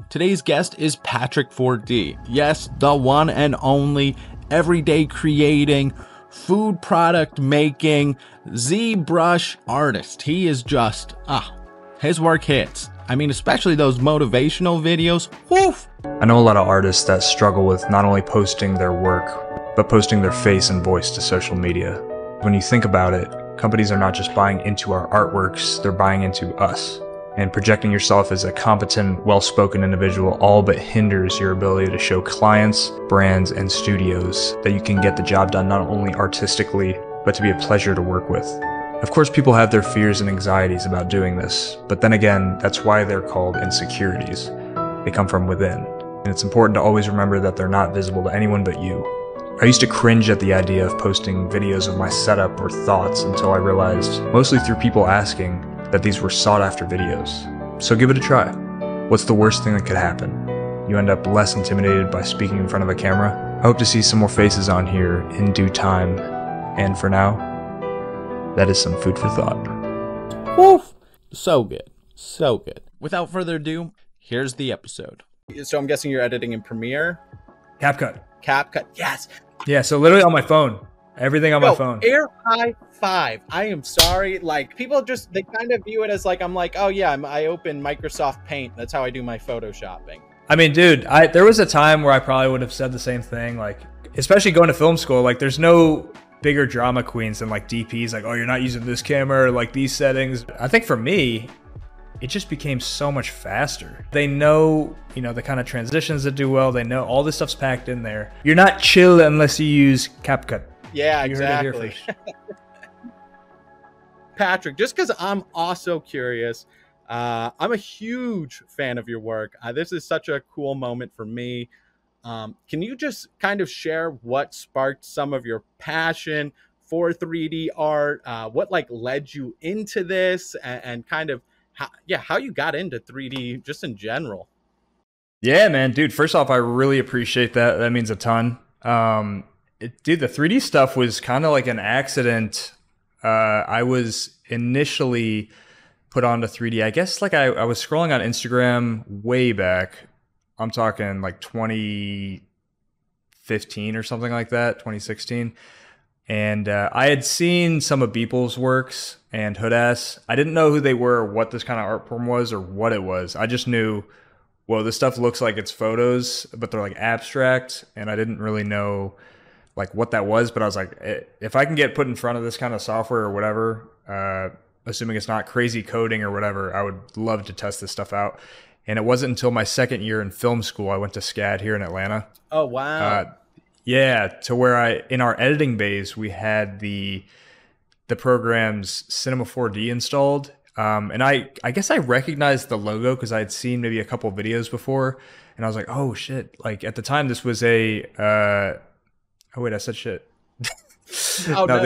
Today's guest is Patrick 4D. Yes, the one and only everyday creating, food product making, ZBrush artist. He is just, his work hits. I mean, especially those motivational videos. Woof! I know a lot of artists that struggle with not only posting their work, but posting their face and voice to social media. When you think about it, companies are not just buying into our artworks, they're buying into us. And projecting yourself as a competent, well-spoken individual all but hinders your ability to show clients, brands, and studios that you can get the job done not only artistically, but to be a pleasure to work with. Of course, people have their fears and anxieties about doing this, but then again, that's why they're called insecurities. They come from within. And it's important to always remember that they're not visible to anyone but you. I used to cringe at the idea of posting videos of my setup or thoughts until I realized, mostly through people asking, that these were sought-after videos. So give it a try. What's the worst thing that could happen? You end up less intimidated by speaking in front of a camera? I hope to see some more faces on here in due time. And for now, that is some food for thought. Woof! So good. So good. Without further ado, here's the episode. So I'm guessing you're editing in Premiere? CapCut. CapCut, yes. Yeah, so literally on my phone. Everything on my phone. Air high five. I am sorry. Like, people just, they kind of view it as like, I'm like, oh yeah, I open Microsoft Paint. That's how I do my photoshopping. I mean, dude, there was a time where I probably would have said the same thing. Like, especially going to film school, like there's no bigger drama queens than like DPs. Like, oh, you're not using this camera or like these settings. I think for me, it just became so much faster. They know, the kind of transitions that do well. They know all this stuff's packed in there. You're not chill unless you use CapCut. Yeah, exactly. Patrick, just because I'm also curious, I'm a huge fan of your work. This is such a cool moment for me. Can you just kind of share what sparked some of your passion for 3D art? What like led you into this, and kind of how you got into 3D just in general? Yeah, man, dude. First off, I really appreciate that. That means a ton. Dude, the 3D stuff was kind of like an accident. I was initially put onto 3D. I guess like I was scrolling on Instagram way back. I'm talking like 2015 or something like that, 2016. And I had seen some of Beeple's works and Hoodass. I didn't know who they were, or what this kind of art form was, or what it was. I just knew, well, this stuff looks like it's photos, but they're like abstract. And I didn't really know like what that was, but I was like, if I can get put in front of this kind of software or whatever, assuming it's not crazy coding or whatever, I would love to test this stuff out. And it wasn't until my second year in film school, I went to SCAD here in Atlanta. Oh, wow. Yeah, to where in our editing bays, we had the program's Cinema 4D installed. And I guess I recognized the logo because I had seen maybe a couple videos before. And I was like, oh shit. Like at the time, this was oh wait, I said shit. Oh, no,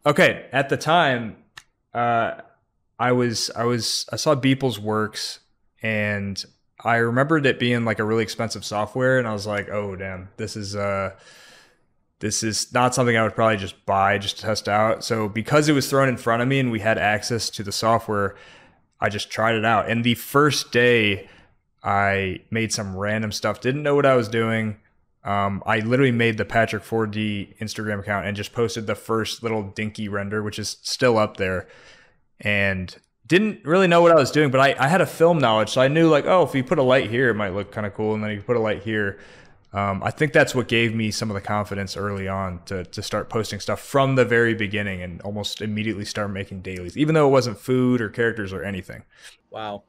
okay. At the time, I saw Beeple's works, and I remembered it being like a really expensive software, and I was like, oh damn, this is not something I would probably just buy just to test out. So because it was thrown in front of me and we had access to the software, I just tried it out. And the first day I made some random stuff, didn't know what I was doing. I literally made the Patrick 4D Instagram account and just posted the first little dinky render, which is still up there, and didn't really know what I was doing, but I had a film knowledge. So I knew like, oh, if you put a light here, it might look kind of cool. And then you put a light here. I think that's what gave me some of the confidence early on to start posting stuff from the very beginning and almost immediately start making dailies, even though it wasn't food or characters or anything. Wow.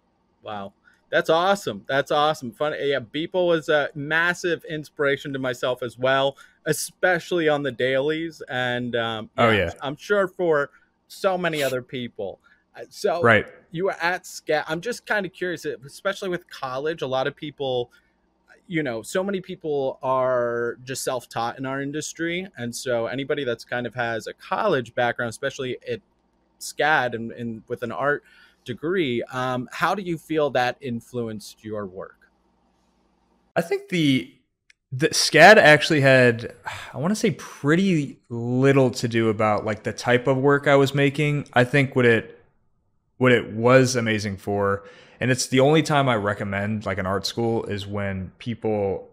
That's awesome. That's awesome. Fun. Yeah, Beeple was a massive inspiration to myself as well, especially on the dailies. And I'm sure for so many other people. So right. You were at SCAD. I'm just kind of curious, especially with college, a lot of people, so many people are just self-taught in our industry. And so anybody that's kind of has a college background, especially at SCAD and with an art degree, how do you feel that influenced your work? I think the SCAD actually had, I want to say, pretty little to do about like the type of work I was making. I think what it was amazing for And it's the only time I recommend like an art school is when people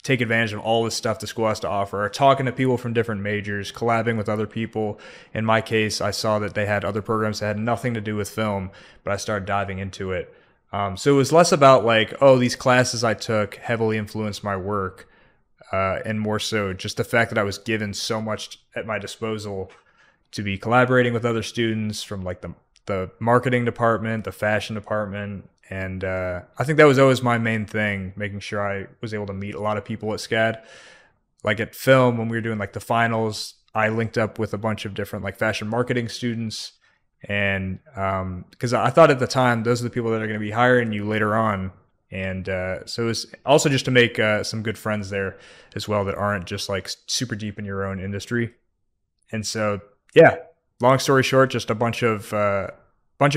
take advantage of all this stuff the school has to offer, or talking to people from different majors, collabing with other people. In my case, I saw that they had other programs that had nothing to do with film, but I started diving into it. So it was less about like, oh, these classes I took heavily influenced my work, and more so just the fact that I was given so much at my disposal to be collaborating with other students from like the marketing department, the fashion department. And I think that was always my main thing, making sure I was able to meet a lot of people at SCAD. Like at film, when we were doing like the finals, I linked up with a bunch of different like fashion marketing students. And because I thought at the time, those are the people that are going to be hiring you later on. And so it was also just to make some good friends there as well that aren't just like super deep in your own industry. And so, yeah, long story short, just a bunch of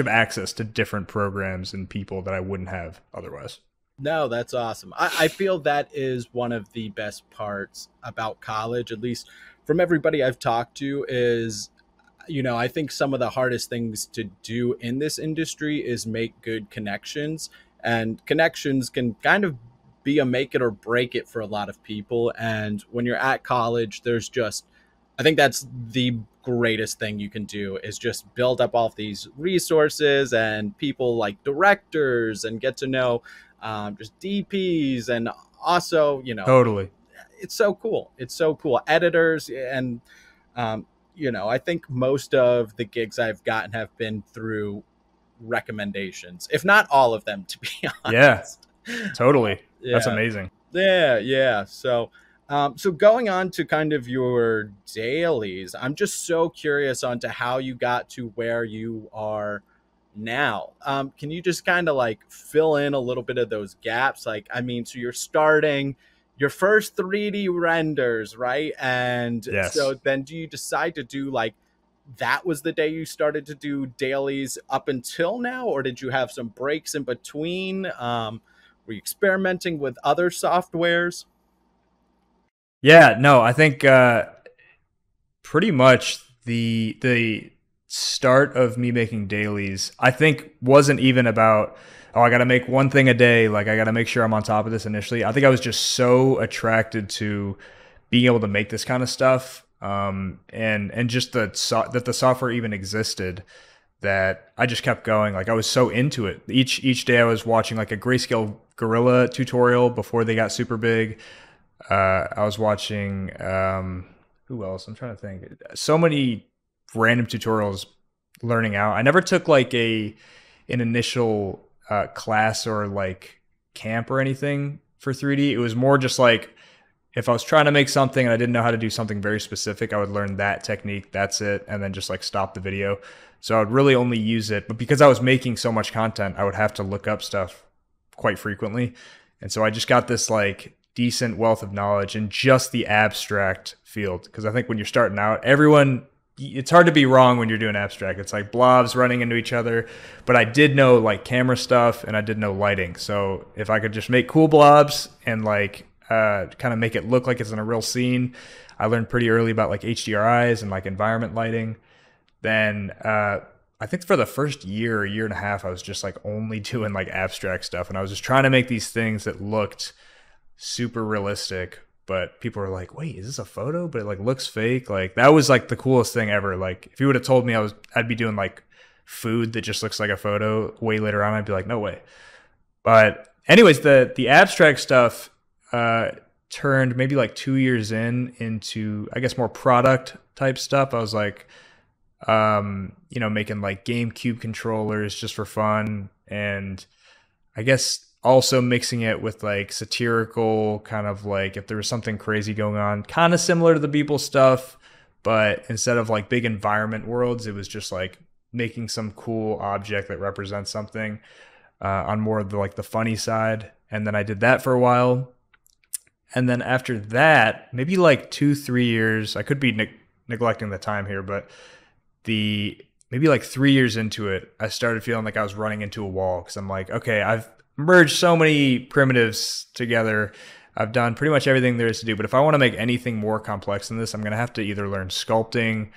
access to different programs and people that I wouldn't have otherwise. No, that's awesome. I feel that is one of the best parts about college, at least from everybody I've talked to, is, I think some of the hardest things to do in this industry is make good connections. And connections can kind of be a make it or break it for a lot of people. And when you're at college, I think that's the greatest thing you can do, is just build up all of these resources and people like directors, and get to know just DPs, and also, Totally. It's so cool. It's so cool. Editors, and I think most of the gigs I've gotten have been through recommendations, if not all of them, to be honest. Yeah, totally. Yeah. That's amazing. Yeah. So going on to kind of your dailies, I'm just so curious onto how you got to where you are now. Can you just kind of like fill in a little bit of those gaps? Like, I mean, so you're starting your first 3D renders, right? And yes. So then do you decide to do like, that was the day you started to do dailies up until now, or did you have some breaks in between? Were you experimenting with other softwares? Yeah, no, I think pretty much the start of me making dailies, I think, wasn't even about, oh, I got to make one thing a day. Like, I got to make sure I'm on top of this initially. I think I was just so attracted to being able to make this kind of stuff. And just that the software even existed, that I just kept going. Like, I was so into it. Each day I was watching like a Grayscale Gorilla tutorial before they got super big. I was watching, who else? I'm trying to think. So many random tutorials, learning out. I never took like an initial class or like camp or anything for 3D. It was more just like, if I was trying to make something and I didn't know how to do something very specific, I would learn that technique. That's it. And then just like stop the video. So I would really only use it. But because I was making so much content, I would have to look up stuff quite frequently. And so I just got this like decent wealth of knowledge in just the abstract field. Because I think when you're starting out, it's hard to be wrong when you're doing abstract. It's like blobs running into each other. But I did know like camera stuff, and I did know lighting. So if I could just make cool blobs and like kind of make it look like it's in a real scene. I learned pretty early about like HDRIs and like environment lighting. Then I think for the first year and a half, I was just like only doing like abstract stuff. And I was just trying to make these things that looked super realistic, but people were like, wait, is this a photo? But it like looks fake. Like, that was like the coolest thing ever. Like, if you would have told me I'd be doing like food that just looks like a photo way later on, I'd be like, no way. But anyways, the abstract stuff turned maybe like 2 years into, I guess, more product type stuff. I was like, making like GameCube controllers just for fun. And I guess also mixing it with like satirical kind of like, if there was something crazy going on, kind of similar to the Beeple stuff, but instead of like big environment worlds, it was just like making some cool object that represents something on more of the funny side. And then I did that for a while. And then after that, maybe like 2-3 years, I could be neglecting the time here, but maybe like 3 years into it, I started feeling like I was running into a wall, because I'm like, okay, I've merged so many primitives together. I've done pretty much everything there is to do. But if I want to make anything more complex than this, I'm going to have to either learn sculpting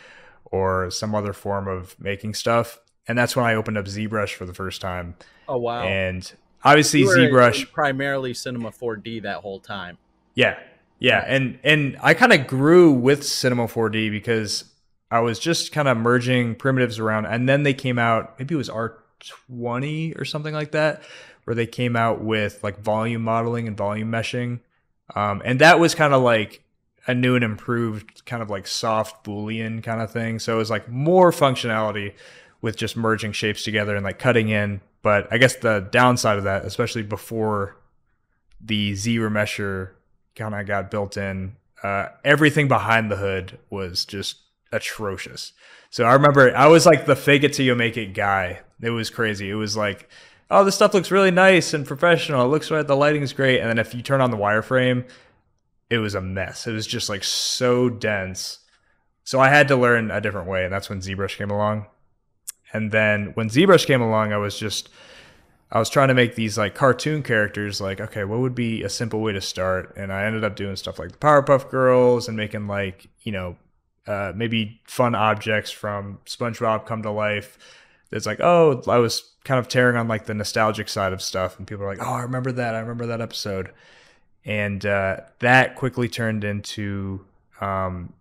or some other form of making stuff. And that's when I opened up ZBrush for the first time. Oh wow. And obviously You were in ZBrush, primarily Cinema 4D that whole time. yeah, yeah, Nice. and I kind of grew with Cinema 4D because I was just kind of merging primitives around, and then they came out. Maybe it was R20 or something like that, where they came out with like volume modeling and volume meshing, and that was kind of like a new and improved kind of like soft Boolean kind of thing. So it was like more functionality with just merging shapes together and like cutting in. But I guess the downside of that, especially before the Z remesher kind of got built in, everything behind the hood was just atrocious. So I remember I was like the fake it till you make it guy. It was crazy. It was like, oh, this stuff looks really nice and professional. It looks right. The lighting's great. And then if you turn on the wireframe, it was a mess. It was just like so dense. So I had to learn a different way. And that's when ZBrush came along. And then when ZBrush came along, I was trying to make these like cartoon characters. Like, okay, what would be a simple way to start? And I ended up doing stuff like the Powerpuff Girls and making like, maybe fun objects from SpongeBob come to life. It's like, oh, I was kind of tearing on like the nostalgic side of stuff. And people are like, oh, I remember that. I remember that episode. And that quickly turned into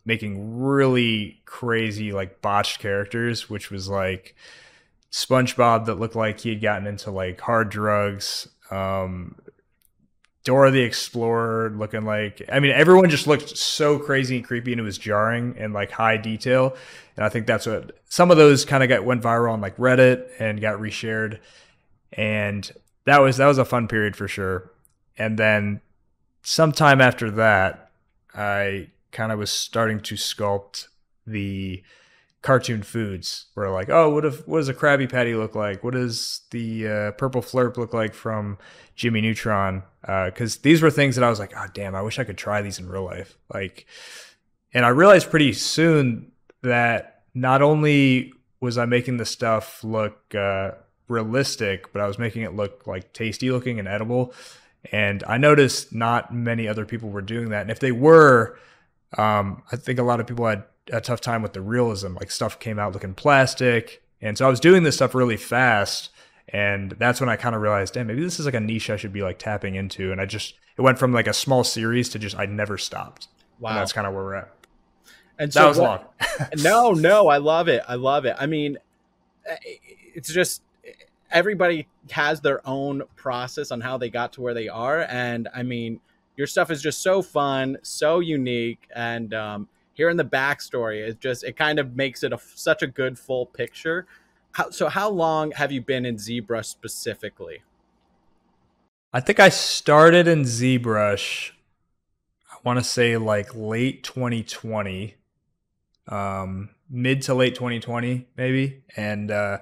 making really crazy like botched characters, which was like SpongeBob that looked like he had gotten into like hard drugs. Dora the Explorer looking like, I mean, everyone just looked so crazy and creepy, and it was jarring and like high detail. And I think that's what some of those kind of went viral on like Reddit and got reshared. And that was a fun period for sure. And then sometime after that, I kind of was starting to sculpt the cartoon foods. Where like, oh, what does a Krabby Patty look like? What does the purple Flurp look like from Jimmy Neutron? Because these were things that I was like, oh damn, I wish I could try these in real life. Like, and I realized pretty soon that not only was I making the stuff look realistic, but I was making it look like tasty looking and edible. And I noticed not many other people were doing that. And if they were, I think a lot of people had a tough time with the realism. Like stuff came out looking plastic. And so I was doing this stuff really fast. And that's when I kind of realized, damn, maybe this is like a niche I should be like tapping into. And it went from like a small series to just, I never stopped. Wow. And that's kind of where we're at. And that was long. No, I love it. I love it. I mean, it's just, everybody has their own process on how they got to where they are. And I mean, your stuff is just so fun, so unique. And hearing the backstory, it kind of makes it such a good full picture. So how long have you been in ZBrush specifically? I think I started in ZBrush, I want to say like late 2020, mid to late 2020 maybe. And I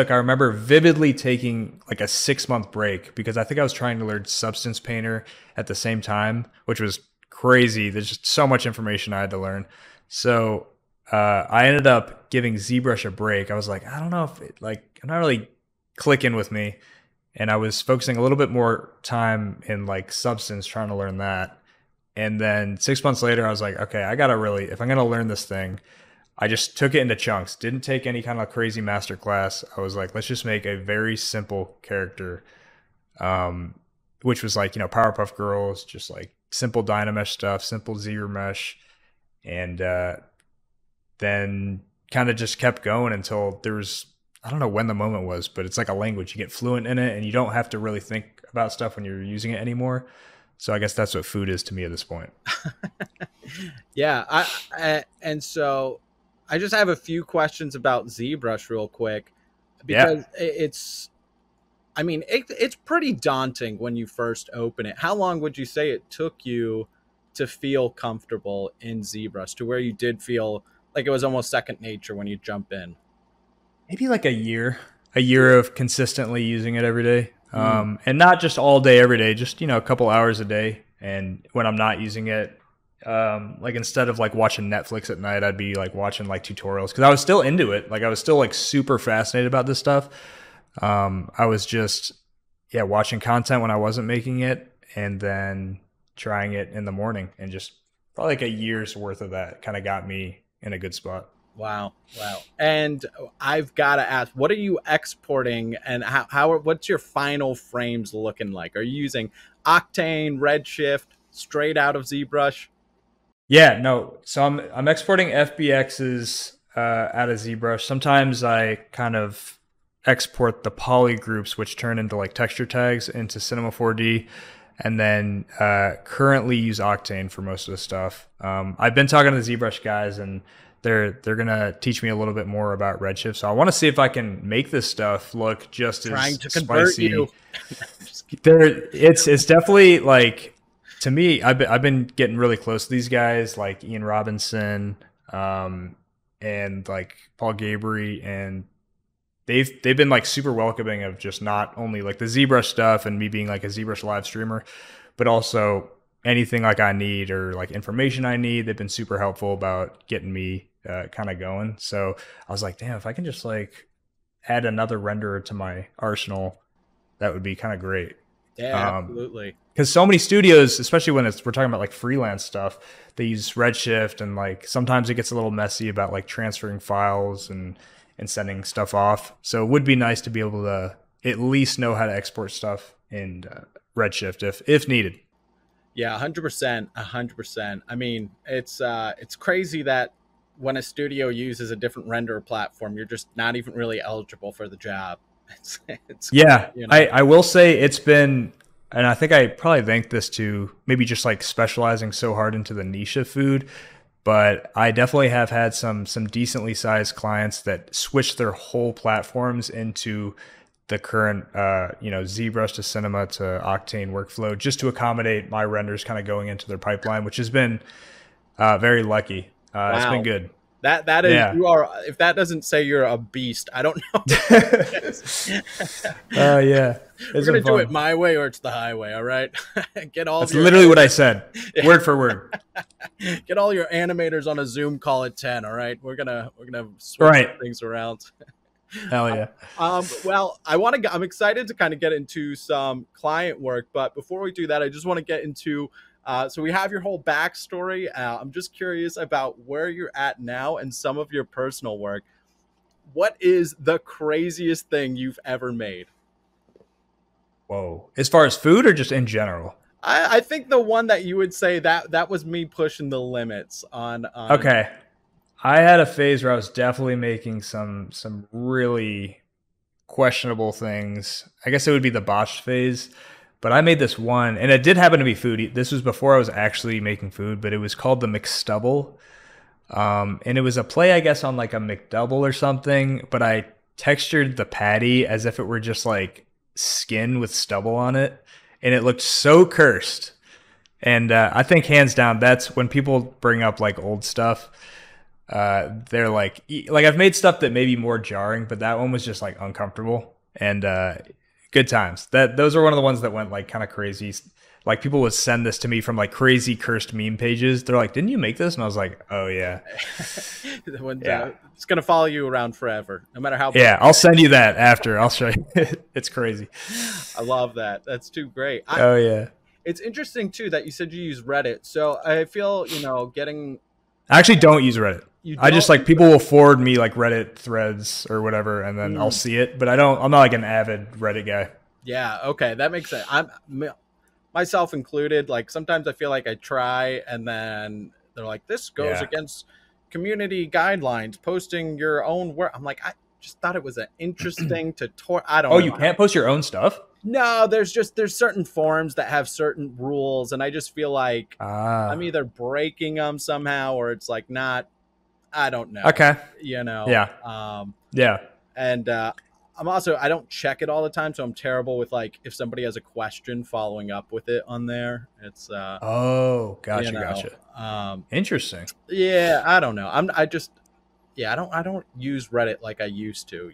remember vividly taking like a 6-month break because I think I was trying to learn Substance Painter at the same time, which was crazy. There's just so much information I had to learn. So I ended up giving ZBrush a break. I was like, I don't know if I'm not really clicking with me. And I was focusing a little bit more time in like Substance, trying to learn that. And then 6 months later, I was like, okay, if I'm going to learn this thing, I just took it into chunks, didn't take any kind of crazy master class. I was like, let's just make a very simple character, which was like, Powerpuff Girls, just like simple Dynamesh stuff, simple ZRemesh. And then kind of just kept going until there was, I don't know when the moment was, but it's like a language. You get fluent in it and you don't have to really think about stuff when you're using it anymore. So I guess that's what food is to me at this point. Yeah. And so I just have a few questions about ZBrush real quick, because it's pretty daunting when you first open it. How long would you say it took you to feel comfortable in ZBrush, to where you did feel like it was almost second nature when you jump in? Maybe like a year of consistently using it every day. And not just all day, every day, just, a couple hours a day. And when I'm not using it, like instead of like watching Netflix at night, I'd be like watching like tutorials, because I was still into it. Like I was still like super fascinated about this stuff. I was just, watching content when I wasn't making it, and then trying it in the morning, and just probably like a year's worth of that kind of got me in a good spot. Wow. Wow. And I've got to ask, what are you exporting, and what's your final frames looking like? Are you using Octane, Redshift, straight out of ZBrush? Yeah, no. So I'm exporting FBXs out of ZBrush. Sometimes I kind of export the poly groups, which turn into like texture tags, into Cinema 4D, and then currently use Octane for most of the stuff. I've been talking to the ZBrush guys, and they're gonna teach me a little bit more about Redshift. So I want to see if I can make this stuff look just Trying as to convert spicy. you. It's definitely like, to me, I've been getting really close to these guys like Ian Robinson, and like Paul Gabry, and they've been like super welcoming of just not only like the ZBrush stuff and me being like a ZBrush live streamer, but also anything like I need or like information I need. They've been super helpful about getting me kind of going. So I was like, damn, if I can just like add another renderer to my arsenal, that would be kind of great. Yeah, absolutely. Because so many studios, especially when we're talking about like freelance stuff, they use Redshift, and like sometimes it gets a little messy about like transferring files and sending stuff off. So it would be nice to be able to at least know how to export stuff in Redshift if needed. Yeah, 100%, 100%. I mean, it's crazy that when a studio uses a different render platform, you're just not even really eligible for the job. It's Yeah, you know. I will say it's been, and I think I probably thank this to maybe just like specializing so hard into the niche of food, but I definitely have had some decently sized clients that switch their whole platforms into the current ZBrush to Cinema to Octane workflow just to accommodate my renders kind of going into their pipeline, which has been very lucky. Wow. It's been good. That is, Yeah. you are, if that doesn't say you're a beast, I don't know. Yeah. We're gonna do it my way or it's the highway, all right? Get all That's literally what I said, word for word. Get all your animators on a Zoom call at 10, all right? We're gonna switch things around. Hell yeah. Well, I'm excited to kind of get into some client work, but before we do that, I just want to get into so we have your whole backstory. I'm just curious about where you're at now and some of your personal work. What is the craziest thing you've ever made? Whoa. As far as food or just in general? I think the one that you would say that was me pushing the limits on. Okay. I had a phase where I was definitely making some really questionable things. I guess it would be the botched phase. But I made this one, and it did happen to be food. This was before I was actually making food, but it was called the McStubble. And it was a play, I guess, on like a McDouble or something. But I textured the patty as if it were just like skin with stubble on it. And it looked so cursed. And I think hands down, that's when people bring up like old stuff. They're like I've made stuff that may be more jarring, but that one was just like uncomfortable. And good times. Those are one of the ones that went like kind of crazy. Like people would send this to me from like crazy cursed meme pages. They're like, "Didn't you make this?" And I was like, "Oh yeah." It's gonna follow you around forever, no matter how. Yeah, I'll send you that after. I'll show you. It's crazy. I love that. That's too great. Oh yeah. It's interesting too that you said you use Reddit. So I feel I actually don't use Reddit. I just like people will forward me like Reddit threads or whatever, and then I'll see it. But I'm not like an avid Reddit guy. Yeah. Okay, that makes sense. I'm myself included. Like sometimes I feel like I try, and then they're like, "This goes against community guidelines. Posting your own work." I'm like, I just thought it was an interesting tutorial. I don't know. Oh, you can't post your own stuff? No, there's certain forums that have certain rules, and I just feel like I'm either breaking them somehow or it's like not. I don't know. Okay. Yeah. Yeah. And I'm also, I don't check it all the time, so I'm terrible with like if somebody has a question, following up with it on there. It's gotcha. Interesting. Yeah, I don't know. I don't use Reddit like I used to.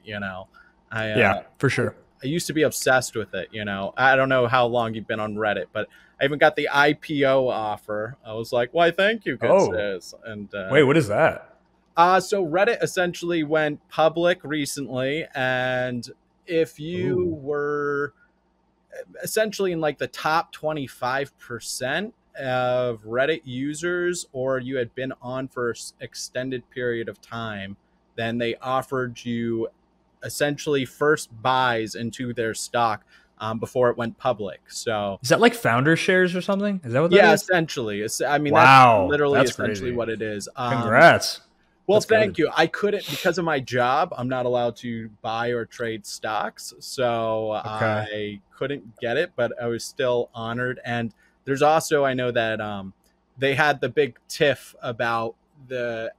For sure. I used to be obsessed with it. I don't know how long you've been on Reddit, but I even got the IPO offer. I was like, "Why, thank you, good sis." And wait, what is that? So Reddit essentially went public recently, and if you were essentially in like the top 25%, of Reddit users or you had been on for an extended period of time, then they offered you essentially first buys into their stock before it went public. So Is that like founder shares or something? Is that what that yeah, is? essentially. I mean, Wow, that's literally that's essentially crazy. what it is. Congrats. Well, That's thank good. you. I couldn't, because of my job, I'm not allowed to buy or trade stocks. So Okay. I couldn't get it, but I was still honored. And there's also, I know that they had the big tiff about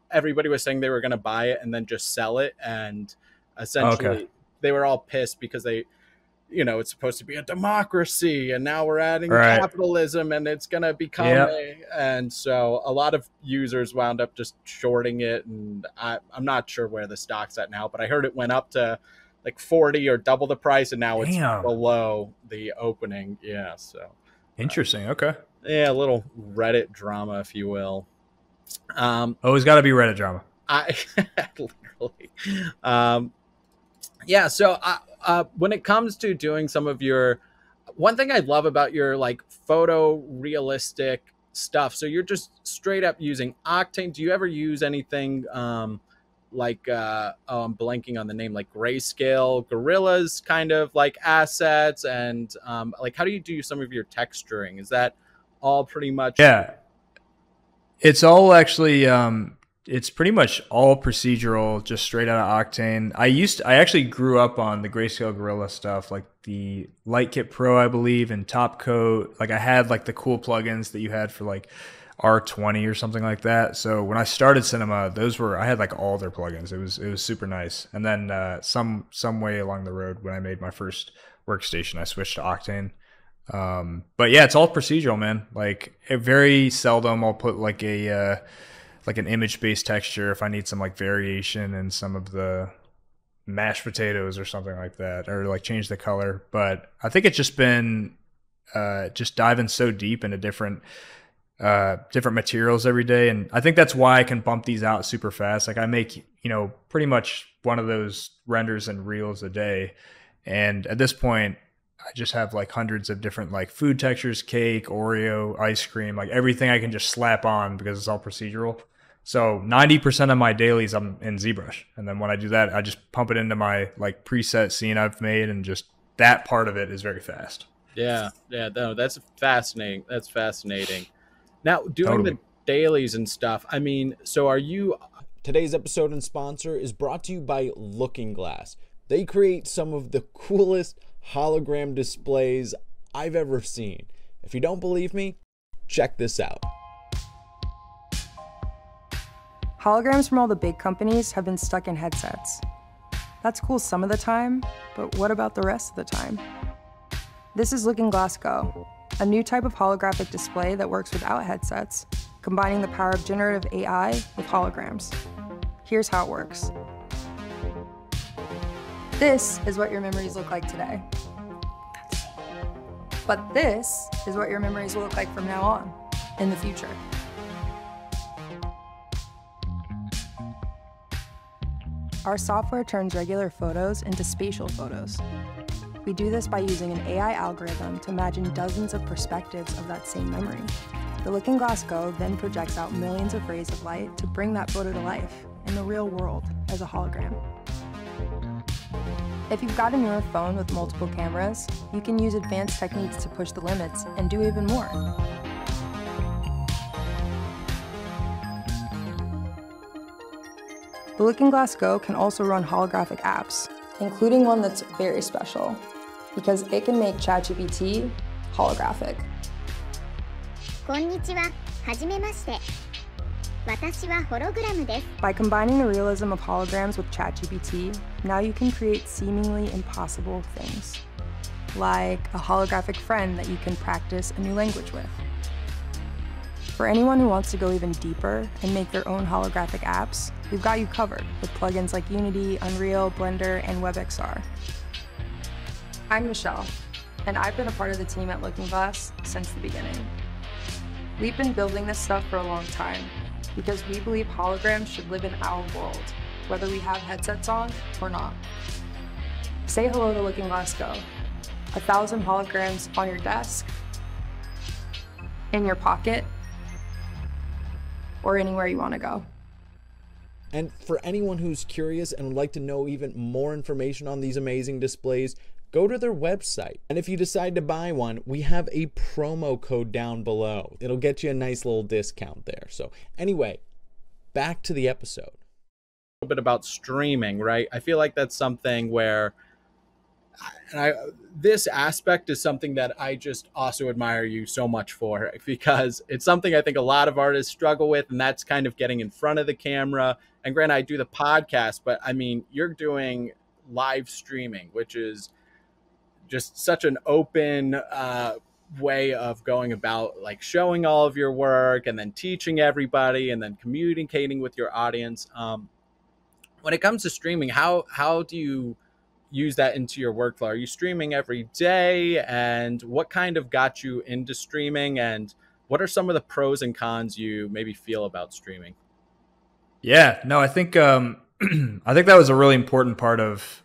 everybody was saying they were going to buy it and then just sell it. And Okay. essentially they were all pissed because it's supposed to be a democracy and now we're adding Right. capitalism and it's going to become Yep. and so a lot of users wound up just shorting it. And I'm not sure where the stock's at now, but I heard it went up to like 40 or double the price and now it's Damn. below the opening. Yeah. So Interesting. Okay. yeah, a little Reddit drama, if you will. Always got to be Reddit drama. I literally yeah, so when it comes to doing some of your, one thing I love about your like photo realistic stuff, so you're just straight up using Octane. Do you ever use anything like I'm blanking on the name, like Grayscale, Gorillas kind of like assets, and like how do you do some of your texturing? Is that all pretty much? Yeah. It's all actually it's pretty much all procedural, just straight out of Octane. I actually grew up on the Grayscale Gorilla stuff, like the Lightkit Pro, I believe, and Top Coat. Like I had like the cool plugins that you had for like R20 or something like that. So when I started Cinema, I had like all their plugins. It was super nice. And then some way along the road when I made my first workstation, I switched to Octane. But yeah, it's all procedural, man. Like very seldom I'll put like like an image-based texture if I need some like variation in some of the mashed potatoes or something like that, or like change the color. But I think it's just been just diving so deep into different materials every day, and I think that's why I can bump these out super fast. Like I make pretty much one of those renders and reels a day, and at this point I just have like hundreds of different like food textures, cake, Oreo, ice cream, like everything I can just slap on because it's all procedural. So 90% of my dailies I'm in ZBrush. And then when I do that, I just pump it into my like preset scene I've made, and just that part of it is very fast. Yeah, no, that's fascinating. That's fascinating. Now, doing Totally. the dailies and stuff, I mean, so are you? Today's episode and sponsor is brought to you by Looking Glass. They create some of the coolest hologram displays I've ever seen. If you don't believe me, check this out. Holograms from all the big companies have been stuck in headsets. That's cool some of the time, but what about the rest of the time? This is Looking Glass Go, a new type of holographic display that works without headsets, combining the power of generative AI with holograms. Here's how it works. This is what your memories look like today. But this is what your memories will look like from now on, in the future. Our software turns regular photos into spatial photos. We do this by using an AI algorithm to imagine dozens of perspectives of that same memory. The Looking Glass Go then projects out millions of rays of light to bring that photo to life in the real world as a hologram. If you've got a newer phone with multiple cameras, you can use advanced techniques to push the limits and do even more. The Looking Glass Go can also run holographic apps, including one that's very special, because it can make ChatGPT holographic. こんにちは。はじめまして。私はホログラムです。 By combining the realism of holograms with ChatGPT, now you can create seemingly impossible things, like a holographic friend that you can practice a new language with. For anyone who wants to go even deeper and make their own holographic apps, we've got you covered with plugins like Unity, Unreal, Blender, and WebXR. I'm Michelle, and I've been a part of the team at Looking Glass since the beginning. We've been building this stuff for a long time because we believe holograms should live in our world, whether we have headsets on or not. Say hello to Looking Glass Go. 1,000 holograms on your desk in your pocket, or anywhere you want to go. And for anyone who's curious and would like to know even more information on these amazing displays, go to their website. And if you decide to buy one, we have a promo code down below. It'll get you a nice little discount there. So anyway, back to the episode. A little bit about streaming, right? I feel like that's something where this aspect is something that I just also admire you so much for, because it's something I think a lot of artists struggle with, and that's kind of getting in front of the camera. And granted, I do the podcast, but I mean, you're doing live streaming, which is just such an open way of going about like showing all of your work and then teaching everybody and then communicating with your audience. When it comes to streaming, how do you use that into your workflow? Are you streaming every day? And what kind of got you into streaming? And what are some of the pros and cons you maybe feel about streaming? Yeah, no, I think I think that was a really important part of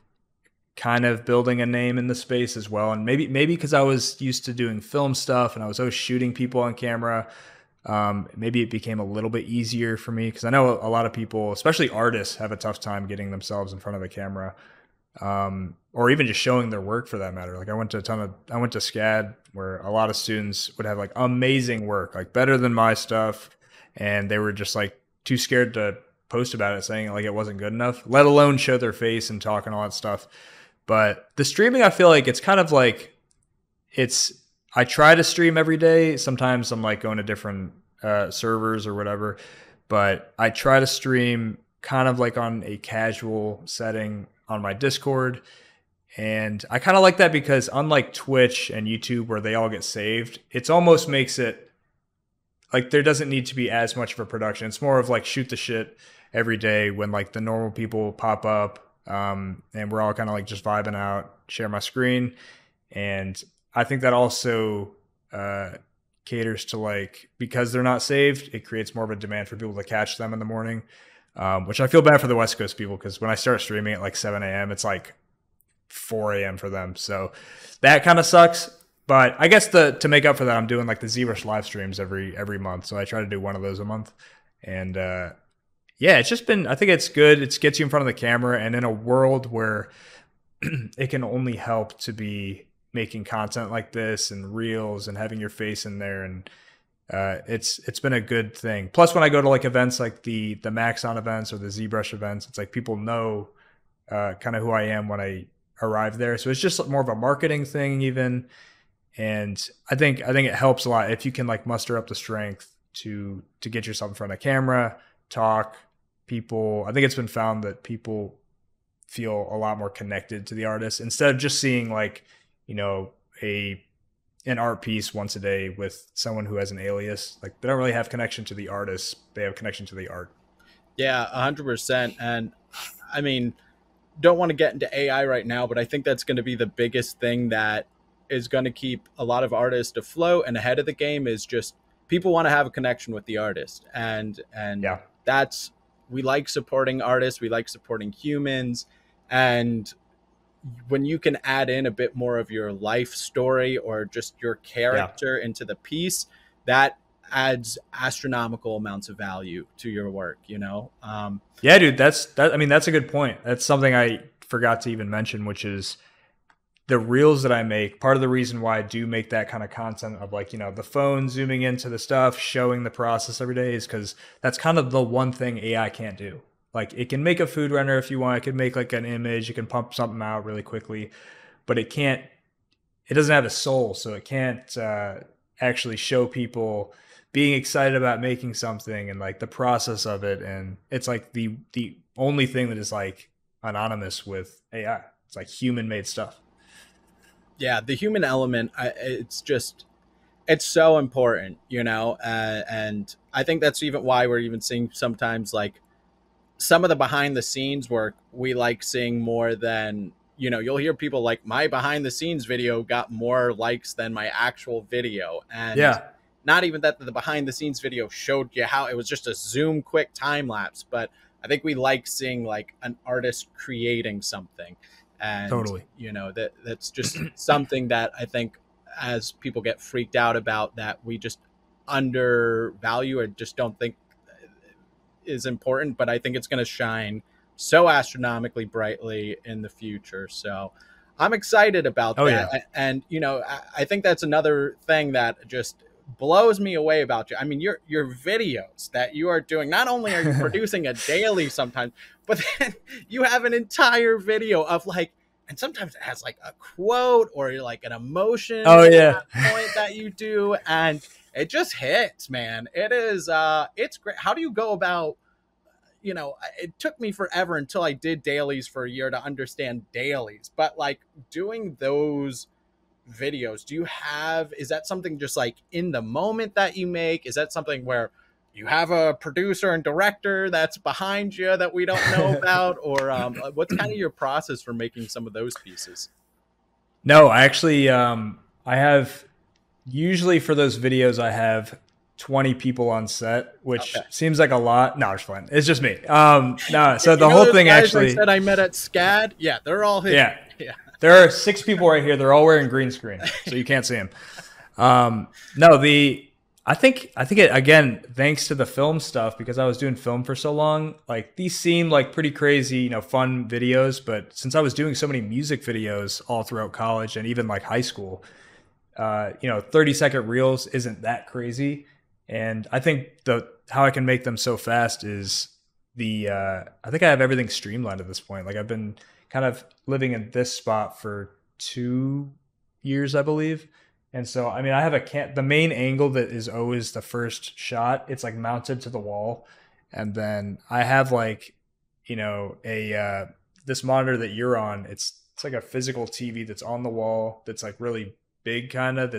kind of building a name in the space as well. And maybe because I was used to doing film stuff and I was always shooting people on camera, maybe it became a little bit easier for me, because I know a lot of people, especially artists, have a tough time getting themselves in front of the camera. Or even just showing their work for that matter. Like I went to SCAD, where a lot of students would have like amazing work, like better than my stuff. And they were just like too scared to post about it, saying like it wasn't good enough, let alone show their face and talk and all that stuff. But the streaming, I feel like it's kind of like, I try to stream every day. Sometimes I'm like going to different servers or whatever, but I try to stream kind of like on a casual setting on my Discord. And I kind of like that because unlike Twitch and YouTube where they all get saved, it's almost makes it like there doesn't need to be as much of a production. It's more of like shoot the shit every day when like the normal people pop up, and we're all kind of like just vibing out, share my screen. And I think that also caters to like, because they're not saved, it creates more of a demand for people to catch them in the morning. Which I feel bad for the West Coast people, because when I start streaming at like 7 a.m., it's like 4 a.m. for them. So that kind of sucks. But I guess to make up for that, I'm doing like the ZBrush live streams every month. So I try to do one of those a month. And yeah, it's just been, I think it's good. It gets you in front of the camera. And in a world where it can only help to be making content like this and reels and having your face in there, and it's been a good thing. Plus, when I go to like events like the Maxon events or the ZBrush events, it's like people know kind of who I am when I arrive there. So it's just more of a marketing thing even. And I think it helps a lot if you can like muster up the strength to get yourself in front of camera, talk. People, I think it's been found that people feel a lot more connected to the artist instead of just seeing like, you know, an art piece once a day with someone who has an alias. Like they don't really have connection to the artist, they have connection to the art. Yeah, 100%. And I mean, don't want to get into AI right now, but I think that's going to be the biggest thing that is going to keep a lot of artists afloat and ahead of the game, is just people want to have a connection with the artist. And yeah, that's, we like supporting artists, we like supporting humans. And when you can add in a bit more of your life story or just your character into the piece, that adds astronomical amounts of value to your work, you know? Yeah, dude, I mean, that's a good point. That's something I forgot to even mention, which is the reels that I make. Part of the reason why I do make that kind of content of like, you know, the phone zooming into the stuff, showing the process every day, is because that's kind of the one thing AI can't do. Like it can make a food render if you want, it can make like an image, it can pump something out really quickly, but it doesn't have a soul. So it can't actually show people being excited about making something and like the process of it. And it's like the only thing that is like anonymous with AI. It's like human made stuff. Yeah, the human element, it's so important, you know? And I think that's even why we're even seeing sometimes like some of the behind the scenes work we like seeing more than, you know, you'll hear people like, my behind the scenes video got more likes than my actual video. And yeah, not even that the behind the scenes video showed you how it was just a zoom quick time lapse, but I think we like seeing like an artist creating something. And totally, you know, that's just something that I think as people get freaked out about, that we just undervalue. I just don't think is important, but I think it's going to shine so astronomically brightly in the future. So I'm excited about that. Yeah. And, you know, I think that's another thing that just blows me away about you. I mean, your videos that you are doing, not only are you producing a daily sometimes, but then you have an entire video of like, and sometimes it has like a quote or like an emotion point that you do, and it just hits, man. It is it's great. How do you go about, you know, it took me forever until I did dailies for a year to understand dailies, but like doing those videos, is that something just like in the moment that you make? Is that something where you have a producer and director that's behind you that we don't know about? Or what's kind of your process for making some of those pieces? No, I actually, I have, usually for those videos, I have 20 people on set, which seems like a lot. No, it's fine. It's just me. No, so the whole thing actually. I said I met at SCAD. Yeah, they're all here. Yeah. There are 6 people right here. They're all wearing green screen, so you can't see them. I think it, again, thanks to the film stuff, because I was doing film for so long, like these seem like pretty crazy, you know, fun videos. But since I was doing so many music videos all throughout college and even like high school, you know, 30-second reels isn't that crazy. And I think how I can make them so fast is I think I have everything streamlined at this point. Like I've been kind of living in this spot for 2 years, I believe. And so, I mean, I have the main angle that is always the first shot. It's like mounted to the wall. And then I have like, you know, this monitor that you're on, it's like a physical TV that's on the wall. That's like really big kind of,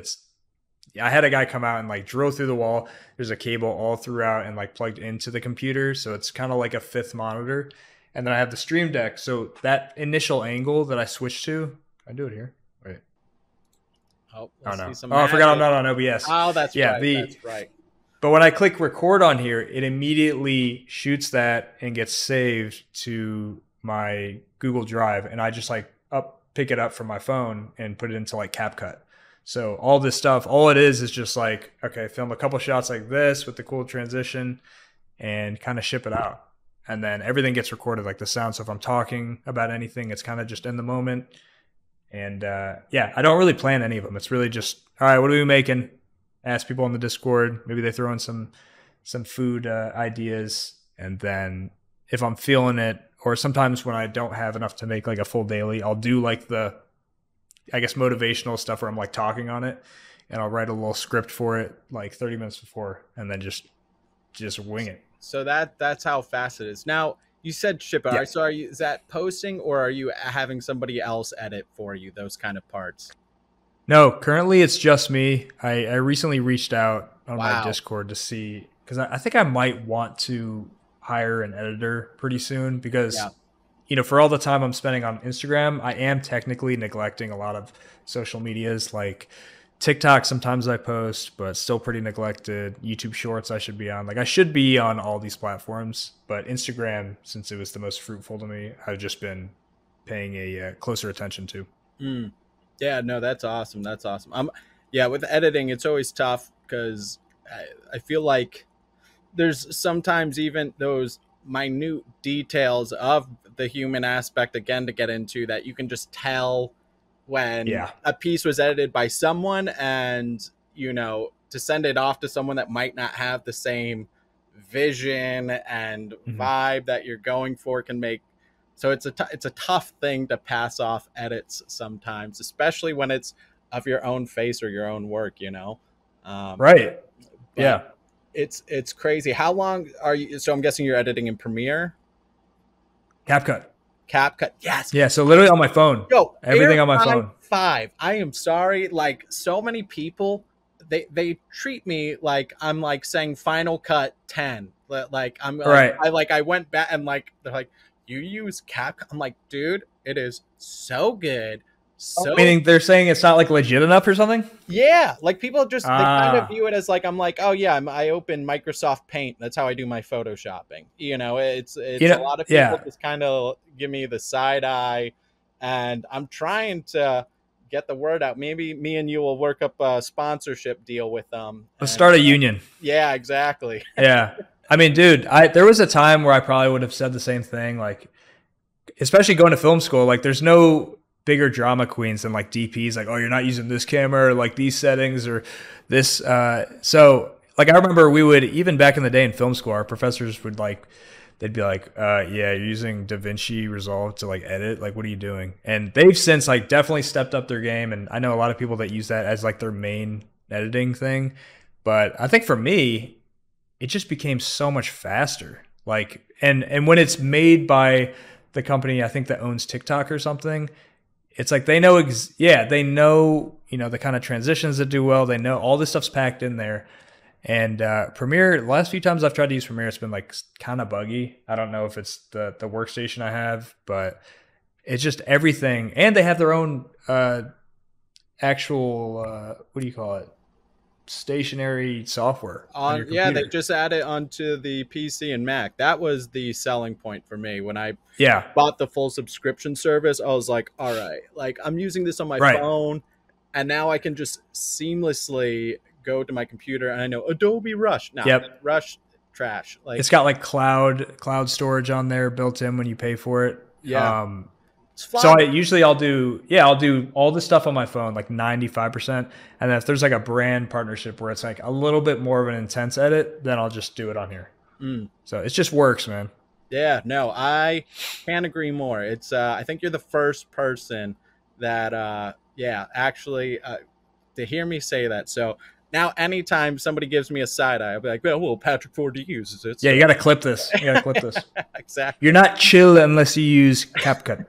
I had a guy come out and like drill through the wall. There's a cable all throughout and like plugged into the computer. So it's kind of like a 5th monitor. And then I have the Stream Deck. So that initial angle that I switched to, I do it here. Wait. Oh, no. I forgot I'm not on OBS. Oh, that's right. That's right. But when I click record on here, it immediately shoots that and gets saved to my Google Drive. And I just like pick it up from my phone and put it into like CapCut. So all this stuff, all it is just like, okay, film a couple shots like this with the cool transition and kind of ship it out. And then everything gets recorded, like the sound. So if I'm talking about anything, it's kind of just in the moment. And I don't really plan any of them. It's really just, all right, what are we making? Ask people on the Discord. Maybe they throw in some food ideas. And then if I'm feeling it, or sometimes when I don't have enough to make like a full daily, I'll do like the, I guess, motivational stuff where I'm like talking on it, and I'll write a little script for it like 30 minutes before, and then just wing it. So that's how fast it is. Now, you said ship it. Yeah. So is that posting, or are you having somebody else edit for you those kind of parts? No, currently it's just me. I recently reached out on my Discord to see, because I think I might want to hire an editor pretty soon, because you know, for all the time I'm spending on Instagram, I am technically neglecting a lot of social medias. Like TikTok, sometimes I post, but still pretty neglected. YouTube Shorts I should be on. Like I should be on all these platforms, but Instagram, since it was the most fruitful to me, I've just been paying a closer attention to. Yeah, no, that's awesome. That's awesome. Yeah, with editing, it's always tough because I feel like there's sometimes even those minute details of the human aspect, again, to get into, that you can just tell when a piece was edited by someone, and, you know, to send it off to someone that might not have the same vision and vibe that you're going for can make. So it's a tough thing to pass off edits sometimes, especially when it's of your own face or your own work, you know? Right. Yeah. It's crazy. How long are you? So I'm guessing you're editing in Premiere? CapCut. Yes. Yeah. So literally on my phone. Yo, everything on my phone. 5. I am sorry. Like so many people, they treat me like I'm like saying Final Cut 10. Like I'm right. I went back and like they're like, you use CapCut? I'm like, dude, it is so good. So meaning they're saying it's not like legit enough or something? Yeah, like people just they kind of view it as like, I'm like, oh yeah, I open Microsoft Paint. That's how I do my photoshopping. You know, it's a lot of people just kind of give me the side eye, and I'm trying to get the word out. Maybe me and you will work up a sponsorship deal with them. Let's start a union. Yeah, exactly. Yeah. I mean, dude, there was a time where I probably would have said the same thing, like, especially going to film school, like there's no bigger drama queens than like DPs, like, oh, you're not using this camera or like these settings or this. So like, I remember we would, even back in the day in film school, our professors would like, they'd be like, yeah, you're using DaVinci Resolve to like edit. Like, what are you doing? And they've since like definitely stepped up their game. And I know a lot of people that use that as like their main editing thing. But I think for me, it just became so much faster. Like, and when it's made by the company, I think that owns TikTok or something, it's like they know, they know, you know, the kind of transitions that do well. They know all this stuff's packed in there. And Premiere, the last few times I've tried to use Premiere, it's been like kind of buggy. I don't know if it's the workstation I have, but it's just everything. And they have their own actual, what do you call it? Stationary software. They just added onto the PC and Mac. That was the selling point for me when I bought the full subscription service. I was like, all right, like I'm using this on my phone, and now I can just seamlessly go to my computer, and I know Adobe Rush. No, Rush trash. Like, it's got like cloud storage on there built in when you pay for it. Yeah. So I'll do all the stuff on my phone, like 95%. And then if there's like a brand partnership where it's like a little bit more of an intense edit, then I'll just do it on here. So it just works, man. Yeah, no, I can't agree more. It's I think you're the first person that actually to hear me say that. So now anytime somebody gives me a side eye, I'll be like, well, Patrick Forde uses it. So. Yeah, you got to clip this. Exactly. You're not chill unless you use CapCut.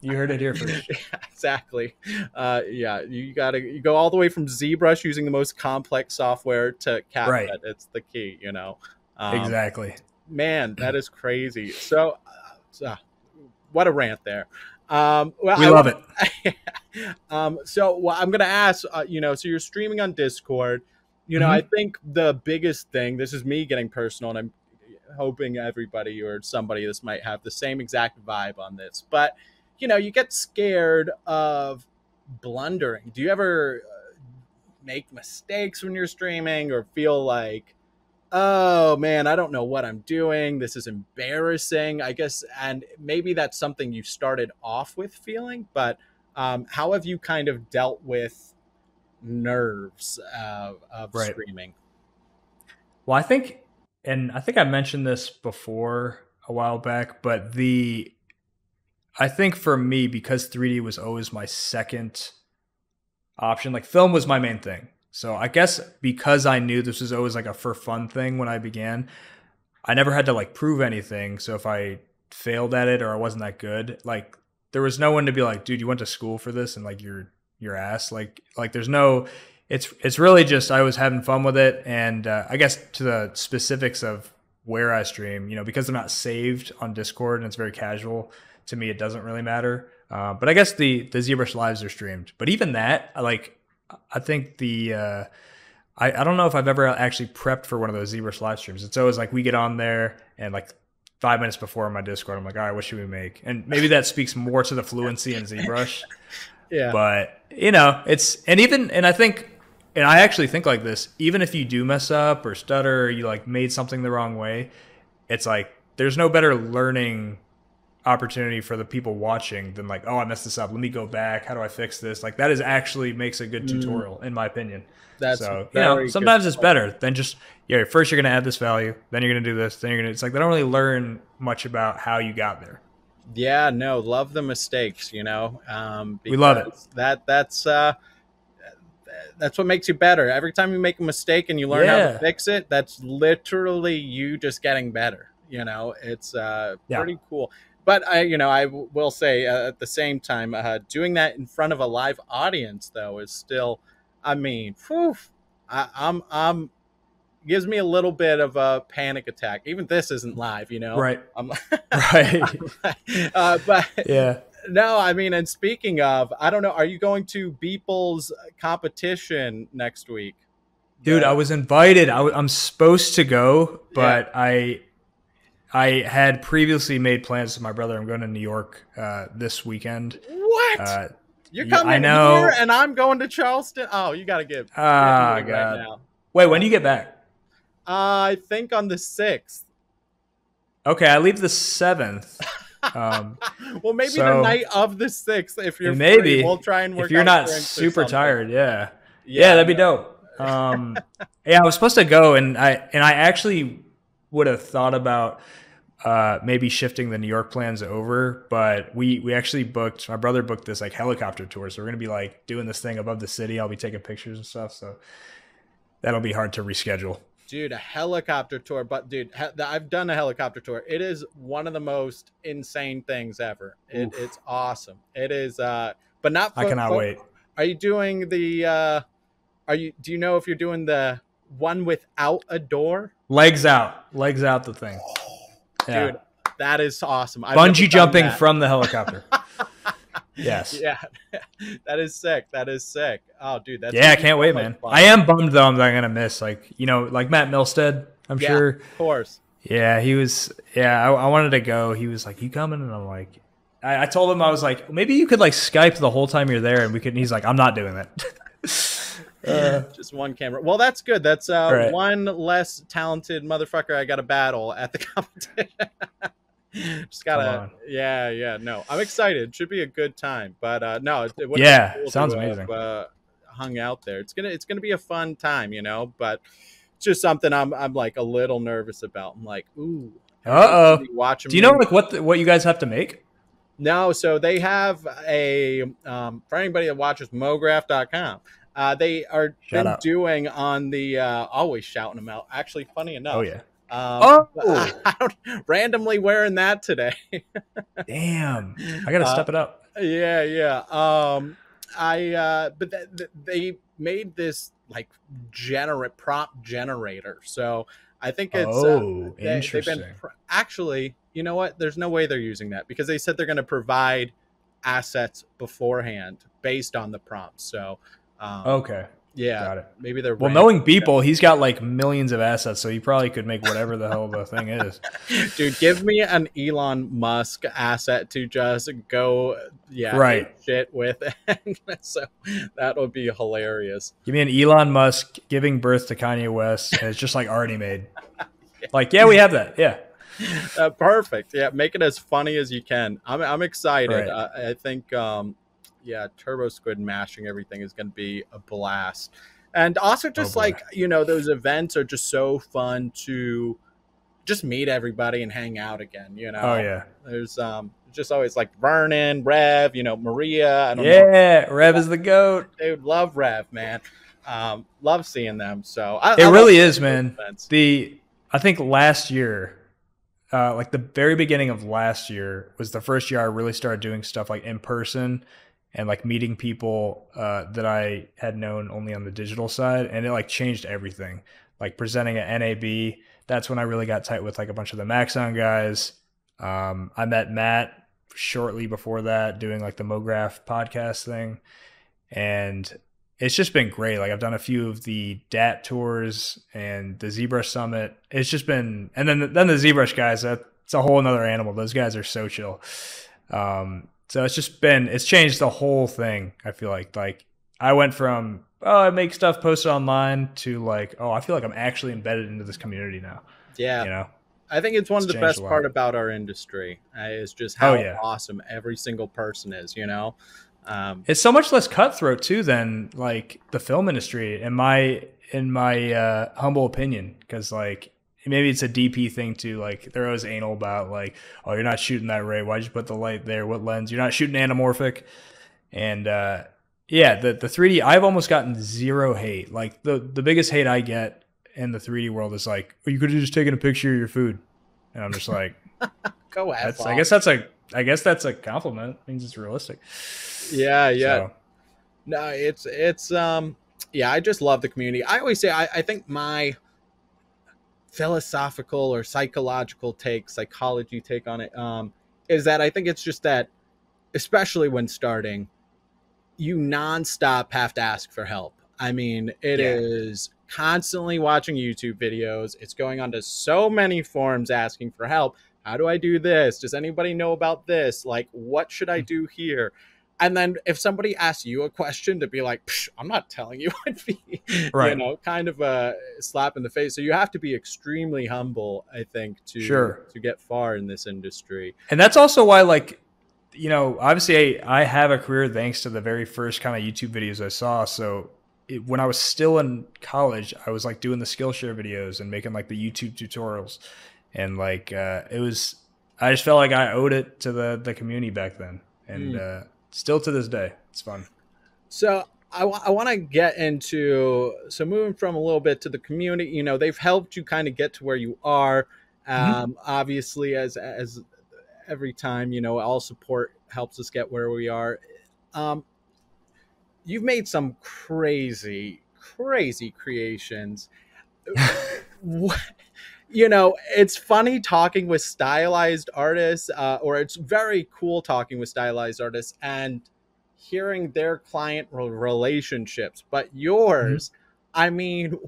You heard it here first. Exactly. You go all the way from ZBrush using the most complex software to CapCut. Right. It's the key, you know. Exactly. Man, that is crazy. So what a rant there. We love it. So I'm going to ask, so you're streaming on Discord. I think the biggest thing, this is me getting personal, and I'm hoping everybody or somebody this might have the same exact vibe on this, but you get scared of blundering. Do you ever make mistakes when you're streaming, or feel like, oh man, I don't know what I'm doing, this is embarrassing, I guess? And maybe that's something you started off with feeling, but how have you kind of dealt with nerves of streaming? Well, I think I mentioned this before a while back, but I think for me, because 3D was always my second option, like film was my main thing. So I guess because I knew this was always like a for fun thing when I began, I never had to like prove anything. So if I failed at it or I wasn't that good, like there was no one to be like, dude, you went to school for this and like your ass. Like there's no, it's really just, I was having fun with it. And I guess to the specifics of where I stream, because they're not saved on Discord and it's very casual, to me, it doesn't really matter. But I guess the ZBrush lives are streamed. But even that, I think I don't know if I've ever actually prepped for one of those ZBrush live streams. It's always like we get on there and like 5 minutes before on my Discord, I'm like, all right, what should we make? And maybe that speaks more to the fluency in ZBrush. Yeah. But I actually think like this, even if you do mess up or stutter, or you like made something the wrong way, it's like there's no better learning opportunity for the people watching than like, oh, I messed this up, let me go back, how do I fix this? Like that is actually makes a good tutorial, in my opinion. That's so sometimes it's better than just first you're gonna add this value, then you're gonna do this, then it's like they don't really learn much about how you got there. Yeah, no, love the mistakes, we love it. That's what makes you better. Every time you make a mistake and you learn how to fix it, that's literally you just getting better. It's pretty cool. But I will say at the same time, doing that in front of a live audience though is still, I'm gives me a little bit of a panic attack. Even this isn't live, Right. Right. But yeah. No, and speaking of, I don't know, are you going to Beeple's competition next week? Dude, I was invited. I'm supposed to go, but I had previously made plans with my brother. I'm going to New York this weekend. What? You're Yeah, I coming know. here, and I'm going to Charleston. Oh, you got to get Oh, right God. now. Wait, when do you get back? I think on the 6th. Okay, I leave the 7th. Well, maybe the so- night of the 6th, if you're Maybe. free, we'll try and work If you're out not drinks or super something. tired, yeah. Yeah, that'd be dope. Yeah, I was supposed to go, and I actually would have thought about maybe shifting the New York plans over, but we actually booked, my brother booked this like helicopter tour, so we're gonna be like doing this thing above the city. I'll be taking pictures and stuff, so that'll be hard to reschedule. Dude, a helicopter tour. But dude, I've done a helicopter tour. It is one of the most insane things ever. It's awesome. It is, but not. I cannot wait. Are you doing the? Do you know if you're doing the one without a door? Legs out the thing. Yeah. Dude, that is awesome. I've never Bungee done jumping that. from the helicopter. Yes. Yeah, that is sick. That is sick. Oh, dude, that's Yeah, I can't wait, so much man. fun. I am bummed though that I'm gonna miss, like, like Matt Milstead, I'm Yeah, sure. of course. Yeah, he was. Yeah, I wanted to go. He was like, "You coming?" And I'm like, I told him, I was like, maybe you could like Skype the whole time you're there, and we could. And he's like, I'm not doing that. Just one camera. Well, that's good. That's Right. one less talented motherfucker I got to battle at the competition. Just Come gotta, on. yeah. No, I'm excited. Should be a good time. But no, it would Yeah, be cool sounds to have, amazing. hung out there. It's gonna be a fun time, But it's just something I'm like a little nervous about. I'm like, ooh. Uh-oh. Watching. Do you know like what you guys have to make? No, so they have a for anybody that watches MoGraph.com. They are Shout been out. doing on the always shouting them out. Actually, funny enough. Oh yeah. Oh, randomly wearing that today. Damn. I gotta step it up. Yeah. But they made this like prompt generator. So I think it's Interesting. actually, you know what? There's no way they're using that because they said they're going to provide assets beforehand based on the prompts. So, Okay. yeah, Got it. maybe they're Well, knowing Beeple, he's got like millions of assets, so he probably could make whatever the hell the thing is. Dude, give me an Elon Musk asset to just go, Right. eat shit with, and so that would be hilarious. Give me an Elon Musk giving birth to Kanye West, and it's just like already made. Like, yeah, we have that. Yeah. Perfect. Yeah, make it as funny as you can. I'm excited. Right. I think Turbo Squid mashing everything is going to be a blast. And also just boy. like, those events are just so fun to just meet everybody and hang out again, Oh yeah. There's just always like Vernon, Rev, Maria. I don't know. Yeah, Rev is the GOAT. Dude, love Rev, man. Love seeing them. So It I really love is, man. events. I think last year, like the very beginning of last year was the first year I really started doing stuff like in person and like meeting people that I had known only on the digital side, and it like changed everything. Like presenting at NAB, that's when I really got tight with like a bunch of the Maxon guys. I met Matt shortly before that doing like the MoGraph podcast thing, and it's just been great. Like I've done a few of the DAT tours and the ZBrush Summit. It's just been, and then the ZBrush guys, that's a whole another animal. Those guys are so chill. So it's changed the whole thing. I feel like I went from, I make stuff posted online to like, I feel like I'm actually embedded into this community now. Yeah. I think it's one of the changed best a lot. part about our industry is just how yeah. awesome every single person is, It's so much less cutthroat too than like the film industry, in my humble opinion, because like maybe it's a DP thing too. Like they're always anal about like, oh, you're not shooting that ray. Why'd you put the light there? What lens? You're not shooting anamorphic. And the 3D, I've almost gotten zero hate. Like the biggest hate I get in the 3D world is like, oh, you could have just taken a picture of your food. And I'm just like, Go ahead. I guess that's a compliment. It means it's realistic. Yeah. So, No, it's I just love the community. I always say I think my philosophical or psychology take on it is that I think it's just that, especially when starting, you nonstop have to ask for help. I mean, it is constantly watching YouTube videos. It's going onto so many forums asking for help. How do I do this? Does anybody know about this? Like, what should I do here? And then if somebody asks you a question, to be like, Psh, I'm not telling you, would be, Right. kind of a slap in the face. So you have to be extremely humble, I think, Sure. to get far in this industry. And that's also why, like, obviously I have a career thanks to the very first kind of YouTube videos I saw. So when I was still in college, I was like doing the Skillshare videos and making like the YouTube tutorials. And like, I just felt like I owed it to the community back then. And still to this day, it's fun. So I want to get into, so moving from a little bit to the community, they've helped you kind of get to where you are. Obviously, as every time, all support helps us get where we are. You've made some crazy creations. It's funny talking with stylized artists, or it's very cool talking with stylized artists and hearing their client relationships. But yours, I mean,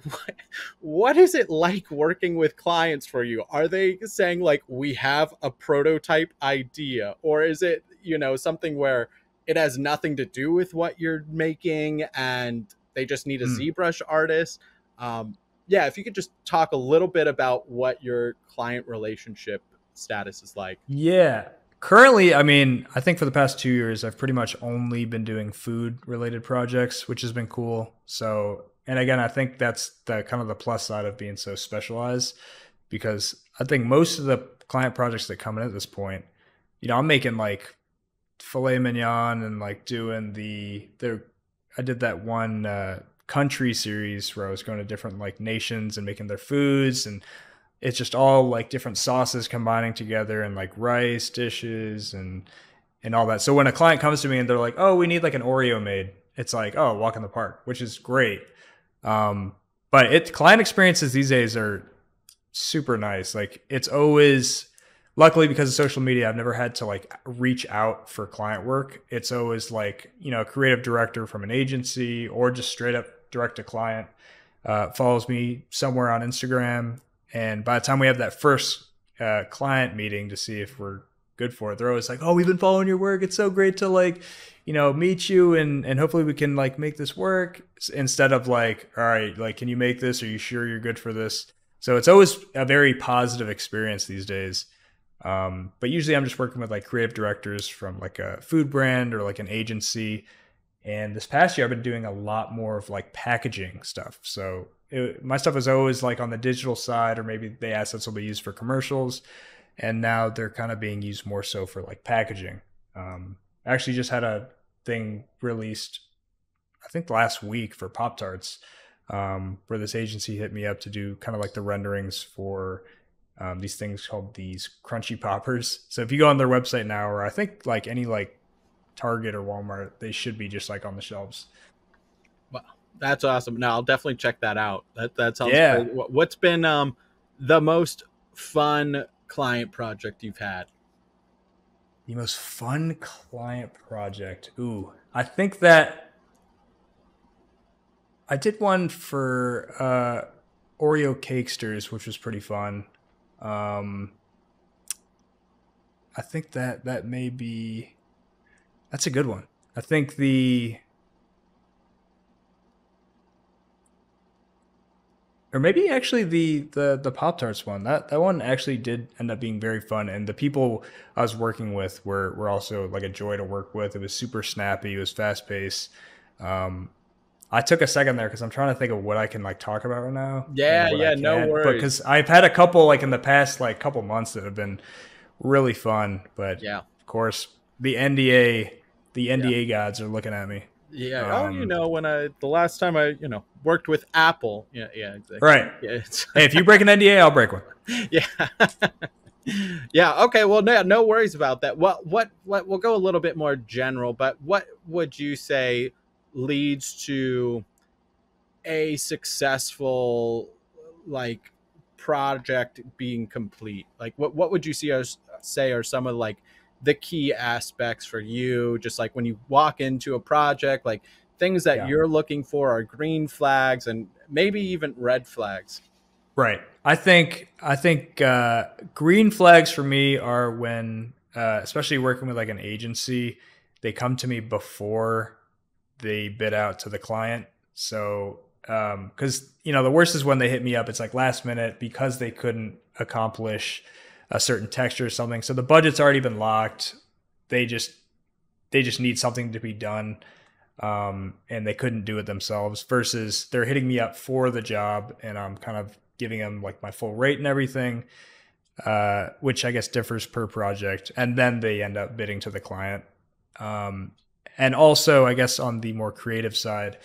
what is it like working with clients for you? Are they saying like, we have a prototype idea, or is it, something where it has nothing to do with what you're making and they just need a ZBrush artist? Yeah, if you could just talk a little bit about what your client relationship status is like. Yeah. Currently, I mean, I think for the past 2 years, I've pretty much only been doing food related projects, which has been cool. So, and again, I think that's the kind of the plus side of being so specialized, because I think most of the client projects that come in at this point, I'm making like filet mignon and like doing I did that one country series where I was going to different like nations and making their foods, and it's just all like different sauces combining together and like rice dishes and all that. So when a client comes to me and they're like, oh, we need like an Oreo made, it's like, oh, walk in the park, which is great. But client experiences these days are super nice. Like it's always, luckily because of social media, I've never had to like reach out for client work. It's always like, a creative director from an agency or just straight up direct to client follows me somewhere on Instagram. And by the time we have that first client meeting to see if we're good for it, they're always like, oh, we've been following your work. It's so great to like, meet you and hopefully we can like make this work, instead of like, all right, like, can you make this? Are you sure you're good for this? So it's always a very positive experience these days. But usually I'm just working with like creative directors from like a food brand or like an agency. And this past year, I've been doing a lot more of like packaging stuff. So my stuff is always like on the digital side, or maybe the assets will be used for commercials. And now they're kind of being used more so for like packaging. I actually just had a thing released, I think last week, for Pop-Tarts, where this agency hit me up to do kind of like the renderings for these things called these crunchy poppers. So if you go on their website now, or I think like any like Target or Walmart, they should be just like on the shelves. Wow, that's awesome. No, I'll definitely check that out. That sounds great. What's been the most fun client project you've had? The most fun client project. Ooh, I think that I did one for Oreo Cakesters, which was pretty fun. I think that may be, that's a good one. I think or maybe actually the Pop-Tarts one. That one actually did end up being very fun, and the people I was working with were also like a joy to work with. It was super snappy. It was fast paced. I took a second there because I'm trying to think of what I can like talk about right now. Yeah, no worries. Because I've had a couple like in the past like couple months that have been really fun. But yeah, of course the NDA gods are looking at me. Yeah. When the last time I worked with Apple. Yeah, exactly. Right. Yeah, hey, if you break an NDA, I'll break one. Yeah. Yeah. Okay. Well, no worries about that. What we'll go a little bit more general, but what would you say leads to a successful like project being complete? Like what would you say are some of like the key aspects for you, just like when you walk into a project, like things that you're looking for are green flags and maybe even red flags? Right. I think green flags for me are when especially working with like an agency, they come to me before they bid out to the client. So, because the worst is when they hit me up, it's like last minute because they couldn't accomplish a certain texture or something. So the budget's already been locked. They just need something to be done. And they couldn't do it themselves, versus they're hitting me up for the job and I'm kind of giving them like my full rate and everything, which I guess differs per project. And then they end up bidding to the client. And also, I guess on the more creative side,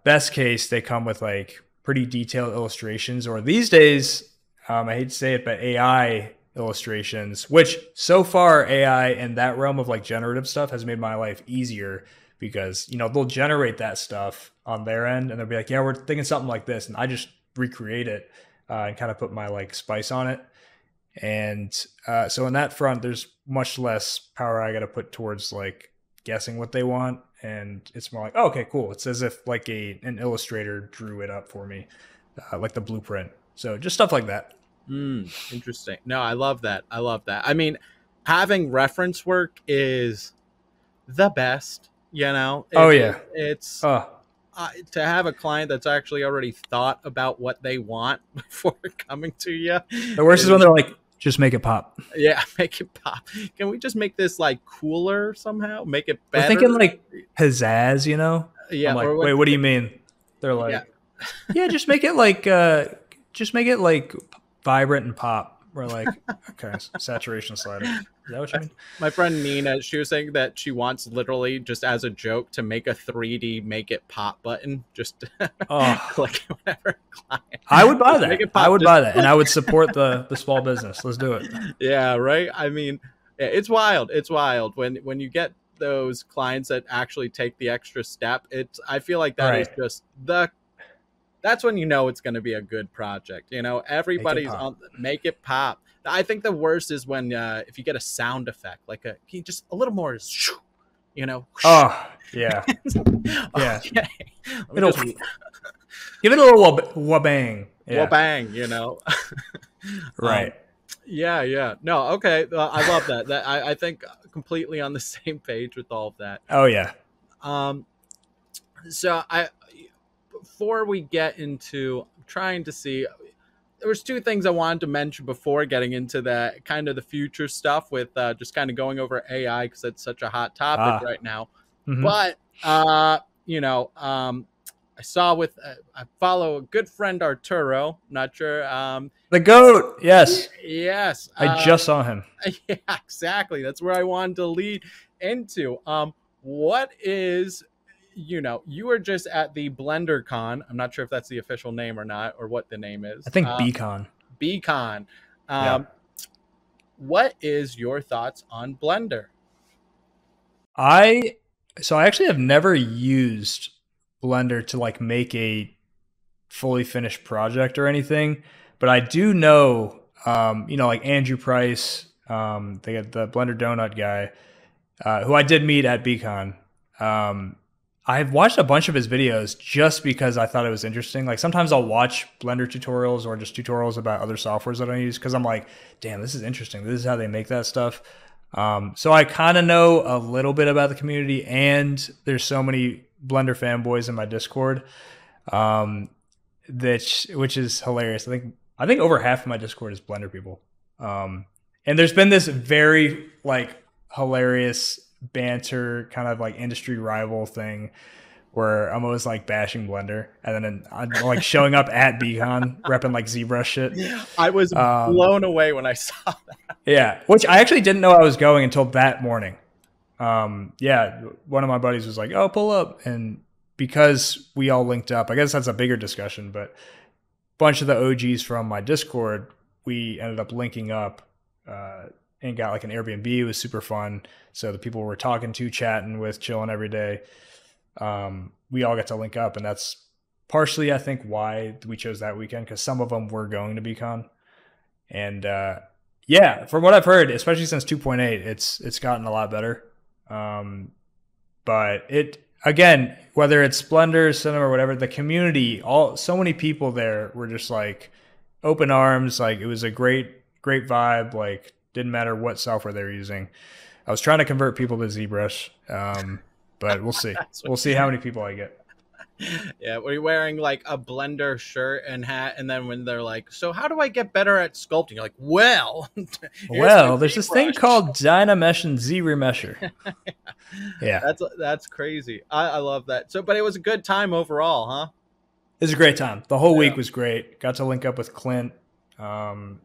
best case, they come with like pretty detailed illustrations, or these days, I hate to say it, but AI illustrations, which so far AI in that realm of like generative stuff has made my life easier, because, they'll generate that stuff on their end and they'll be like, yeah, we're thinking something like this. And I just recreate it and kind of put my like spice on it. And so in that front, there's much less power I got to put towards like guessing what they want. And it's more like, oh, okay, cool. It's as if like an illustrator drew it up for me, like the blueprint. So just stuff like that. Interesting. No, I love that. I mean, having reference work is the best. It's to have a client that's actually already thought about what they want before coming to you. The worst is when they're like, just make it pop. Yeah, make it pop. Can we just make this like cooler somehow? Make it better? They're thinking like pizzazz, Yeah. I'm like, wait, what do you mean? They're like, yeah, just make it like vibrant and pop. We're like, okay, saturation slider. Is that what you mean? My friend Nina, she was saying that she wants literally just as a joke to make a 3D make it pop button. Just click whatever client. I would buy that. I would buy that. And I would support the small business. Let's do it. Yeah, right. I mean, it's wild. It's wild when you get those clients that actually take the extra step. I feel like that is just that's when it's going to be a good project. Everybody's on make it pop. I think the worst is when if you get a sound effect, like just a little more, Oh, yeah. Yeah. Okay. Give it a little wabang. Yeah. Wabang, Right. Yeah. No, okay. I love that. I think completely on the same page with all of that. Oh, yeah. So before we get into trying to see, there was two things I wanted to mention before getting into that kind of the future stuff with just kind of going over AI, because it's such a hot topic right now. Mm-hmm. But I saw I follow a good friend, Arturo. Not sure. The GOAT. Yes. Yes. I just saw him. Yeah, exactly. That's where I wanted to lead into. What is, you were just at the BlenderCon. I'm not sure if that's the official name or not, or what the name is. I think BCon. BCon. What is your thoughts on Blender? I actually have never used Blender to like make a fully finished project or anything, but I do know, like Andrew Price, they got the Blender Donut guy, who I did meet at BCon. I've watched a bunch of his videos just because I thought it was interesting. Like sometimes I'll watch Blender tutorials or just tutorials about other softwares that I use, because I'm like, damn, this is interesting. This is how they make that stuff. So I kind of know a little bit about the community, and there's so many Blender fanboys in my Discord, which is hilarious. I think over half of my Discord is Blender people. And there's been this very like hilarious banter kind of like industry rival thing where I'm always like bashing Blender, and then I'm like showing up at BCon repping like ZBrush shit. I was blown away when I saw that. Yeah, which I actually didn't know I was going until that morning. Yeah, one of my buddies was like, oh, pull up. And because we all linked up, I guess that's a bigger discussion, but a bunch of the OGs from my Discord, we ended up linking up and got like an Airbnb. It was super fun. So the people we're talking to, chatting with, chilling every day, we all got to link up. And that's partially, I think, why we chose that weekend, because some of them were going to BCon. And yeah, from what I've heard, especially since 2.8, it's gotten a lot better. But it, again, whether it's Blender, Cinema, or whatever, the community, so many people there were just like open arms. Like it was a great vibe. Like didn't matter what software they were using. I was trying to convert people to ZBrush, but we'll see. We'll see how many people I get. Yeah, were you wearing like a Blender shirt and hat, and then when they're like, "So how do I get better at sculpting?" You're like, "Well, there's this thing called Dynamesh and ZRemesher." Yeah, that's crazy. I love that. So, but it was a good time overall, huh? It was a great time. The whole week was great. Got to link up with Clint, Punisher.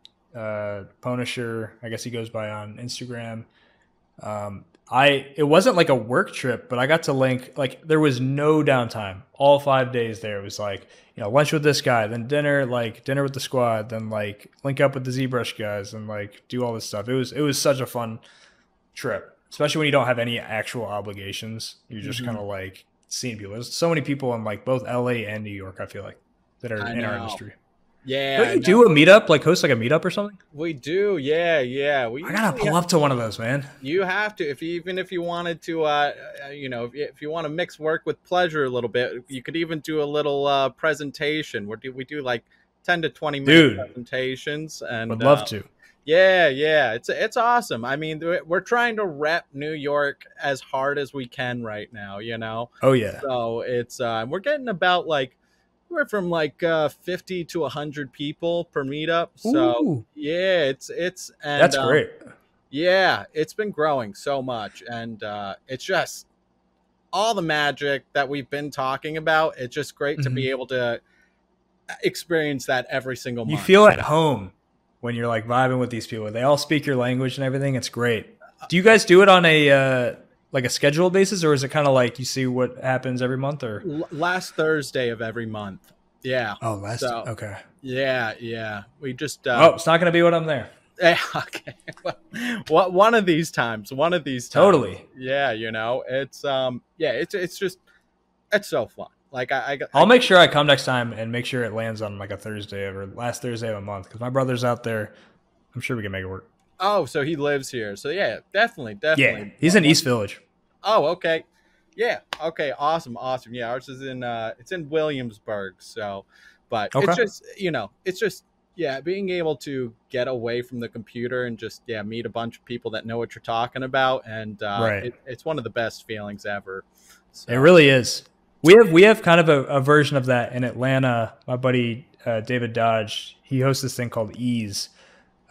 I guess he goes by on Instagram. It wasn't like a work trip, but I got to link, like, there was no downtime. All 5 days there. It was like, lunch with this guy, then dinner with the squad, then like link up with the ZBrush guys and like do all this stuff. It was such a fun trip, especially when you don't have any actual obligations. You're just kind of like seeing people. There's so many people in like both LA and New York, I feel like, that are in our industry. Yeah. Don't you do a meetup, like host like a meetup or something? We do. Yeah. I gotta pull up to one of those, man. You have to, even if you wanted to, if you want to mix work with pleasure a little bit, you could even do a little presentation. We do like 10 to 20 minute presentations, and would love to. Yeah, it's awesome. I mean, we're trying to rep New York as hard as we can right now. Oh yeah. So it's we're getting about like. We're from like 50 to 100 people per meetup. So Ooh. Yeah, it's and, that's great. Yeah, it's been growing so much, and it's just all the magic that we've been talking about. It's just great to be able to experience that every single month. You feel at home when you're like vibing with these people. They all speak your language and everything. It's great. Do you guys do it on a like a scheduled basis, or is it kind of like you see what happens every month? Or last Thursday of every month? Yeah. Oh, okay. Yeah. We just it's not going to be when I'm there. Okay. Well, one of these times. Totally. Yeah. It's it's just it's so fun. Like I'll make sure I come next time and make sure it lands on like a Thursday or last Thursday of a month, because my brother's out there. I'm sure we can make it work. Oh, so he lives here. So yeah, definitely. Yeah, he's in East Village. Oh, okay. Yeah. Okay. Awesome. Yeah, ours is in it's in Williamsburg. So, but it's just being able to get away from the computer and just meet a bunch of people that know what you're talking about, and it's one of the best feelings ever. So. It really is. We have kind of a version of that in Atlanta. My buddy David Dodge, he hosts this thing called Ease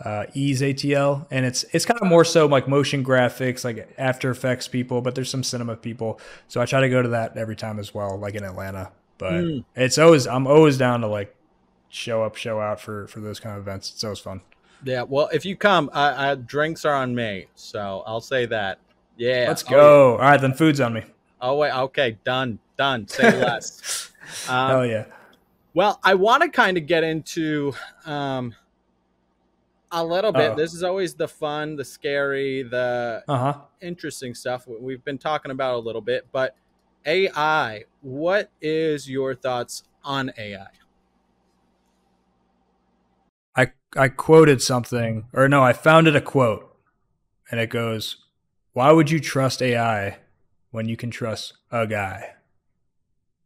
ATL, and it's kind of more so like motion graphics, like After Effects people, but there's some cinema people. So I try to go to that every time as well, like in Atlanta. But I'm always down to like show out for those kind of events. It's always fun. Yeah, well, if you come, drinks are on me, so I'll say that. Yeah, let's go. All right, then food's on me. Oh wait, okay, done. Say less. Hell yeah. Well, I want to kind of get into a little bit. This is always the fun, the scary, the interesting stuff we've been talking about a little bit. But AI, what is your thoughts on AI? I quoted something, or no, I found a quote, and it goes, "Why would you trust AI when you can trust a guy?"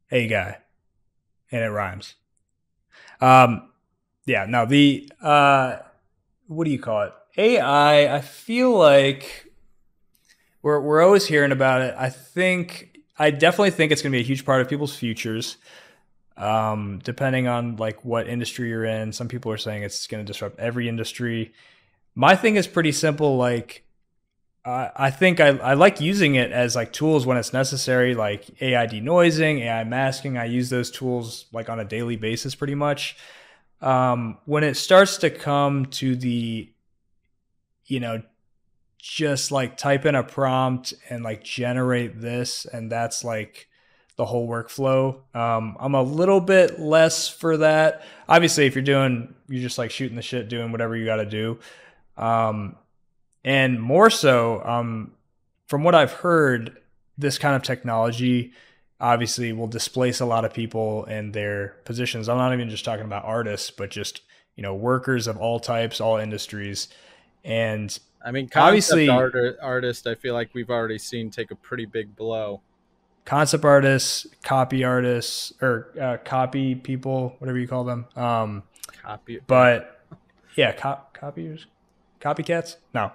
A guy. And it rhymes. What do you call it? AI, I feel like we're always hearing about it. I definitely think it's going to be a huge part of people's futures. Depending on like what industry you're in. Some people are saying it's going to disrupt every industry. My thing is pretty simple. Like, I think I like using it as like tools when it's necessary, like AI denoising, AI masking. I use those tools like on a daily basis pretty much. When it starts to come to the, just like type in a prompt and like generate this, and that's like the whole workflow. I'm a little bit less for that. Obviously, if you're just like shooting the shit, doing whatever you got to do. And more so, from what I've heard, this kind of technology obviously will displace a lot of people in their positions. I'm not even just talking about artists, but just, workers of all types, all industries. And I mean, obviously artists, I feel like we've already seen take a pretty big blow. Concept artists, copy artists, or copy people, whatever you call them. But yeah, copiers. Copycats? No.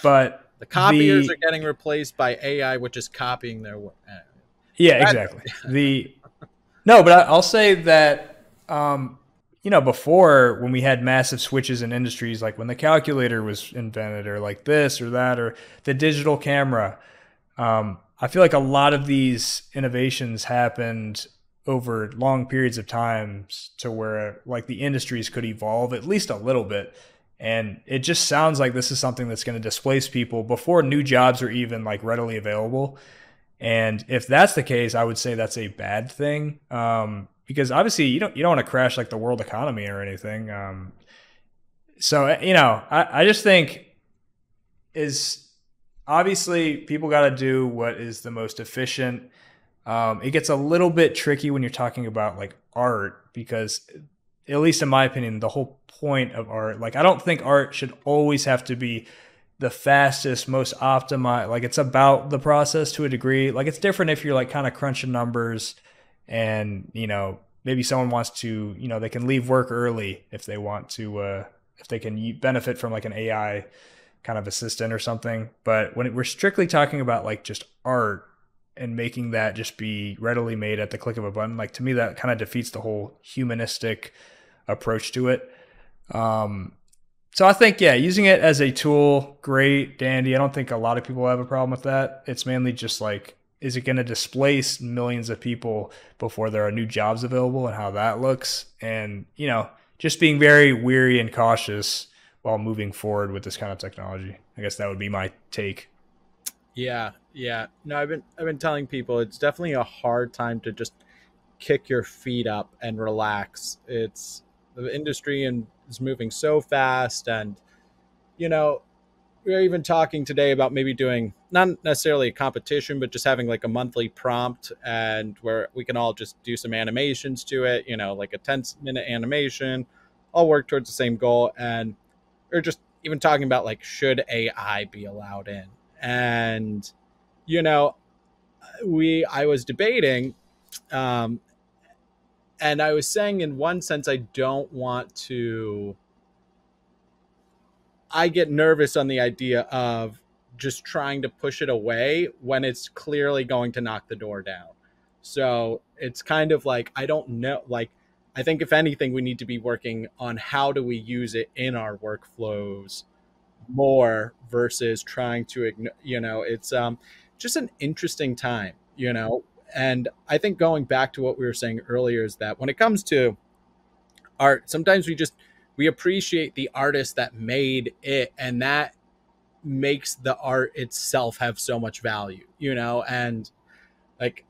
But The copiers are getting replaced by AI, which is copying their work. Yeah, exactly. No, but I'll say that, before, when we had massive switches in industries, like when the calculator was invented, or like this or that, or the digital camera, I feel like a lot of these innovations happened over long periods of time to where like the industries could evolve at least a little bit. And it just sounds like this is something that's going to displace people before new jobs are even like readily available. And if that's the case, I would say that's a bad thing, because obviously you don't want to crash like the world economy or anything. I just think is obviously people got to do what is the most efficient. It gets a little bit tricky when you're talking about like art, because at least in my opinion, the whole point of art, like I don't think art should always have to be the fastest, most optimized. Like it's about the process to a degree. Like it's different if you're like kind of crunching numbers and, maybe someone wants to, they can leave work early if they want to, if they can benefit from like an AI kind of assistant or something. But when we're strictly talking about like just art and making that just be readily made at the click of a button, like to me, that kind of defeats the whole humanistic approach to it. So I think, using it as a tool, great, dandy. I don't think a lot of people have a problem with that. It's mainly just like, is it going to displace millions of people before there are new jobs available, and how that looks? And, just being very weary and cautious while moving forward with this kind of technology. I guess that would be my take. Yeah. No, I've been telling people it's definitely a hard time to just kick your feet up and relax. It's the industry and is moving so fast, and we're even talking today about maybe doing not necessarily a competition, but just having like a monthly prompt, and where we can all just do some animations to it, like a 10-minute animation, all work towards the same goal. And we're just even talking about like, should AI be allowed in? And I was debating, and I was saying, in one sense, I get nervous on the idea of just trying to push it away when it's clearly going to knock the door down. So it's kind of like, I don't know, like, I think if anything, we need to be working on how do we use it in our workflows more versus trying to ignore, it's just an interesting time, and I think going back to what we were saying earlier is that when it comes to art, sometimes we appreciate the artist that made it, and that makes the art itself have so much value, and like,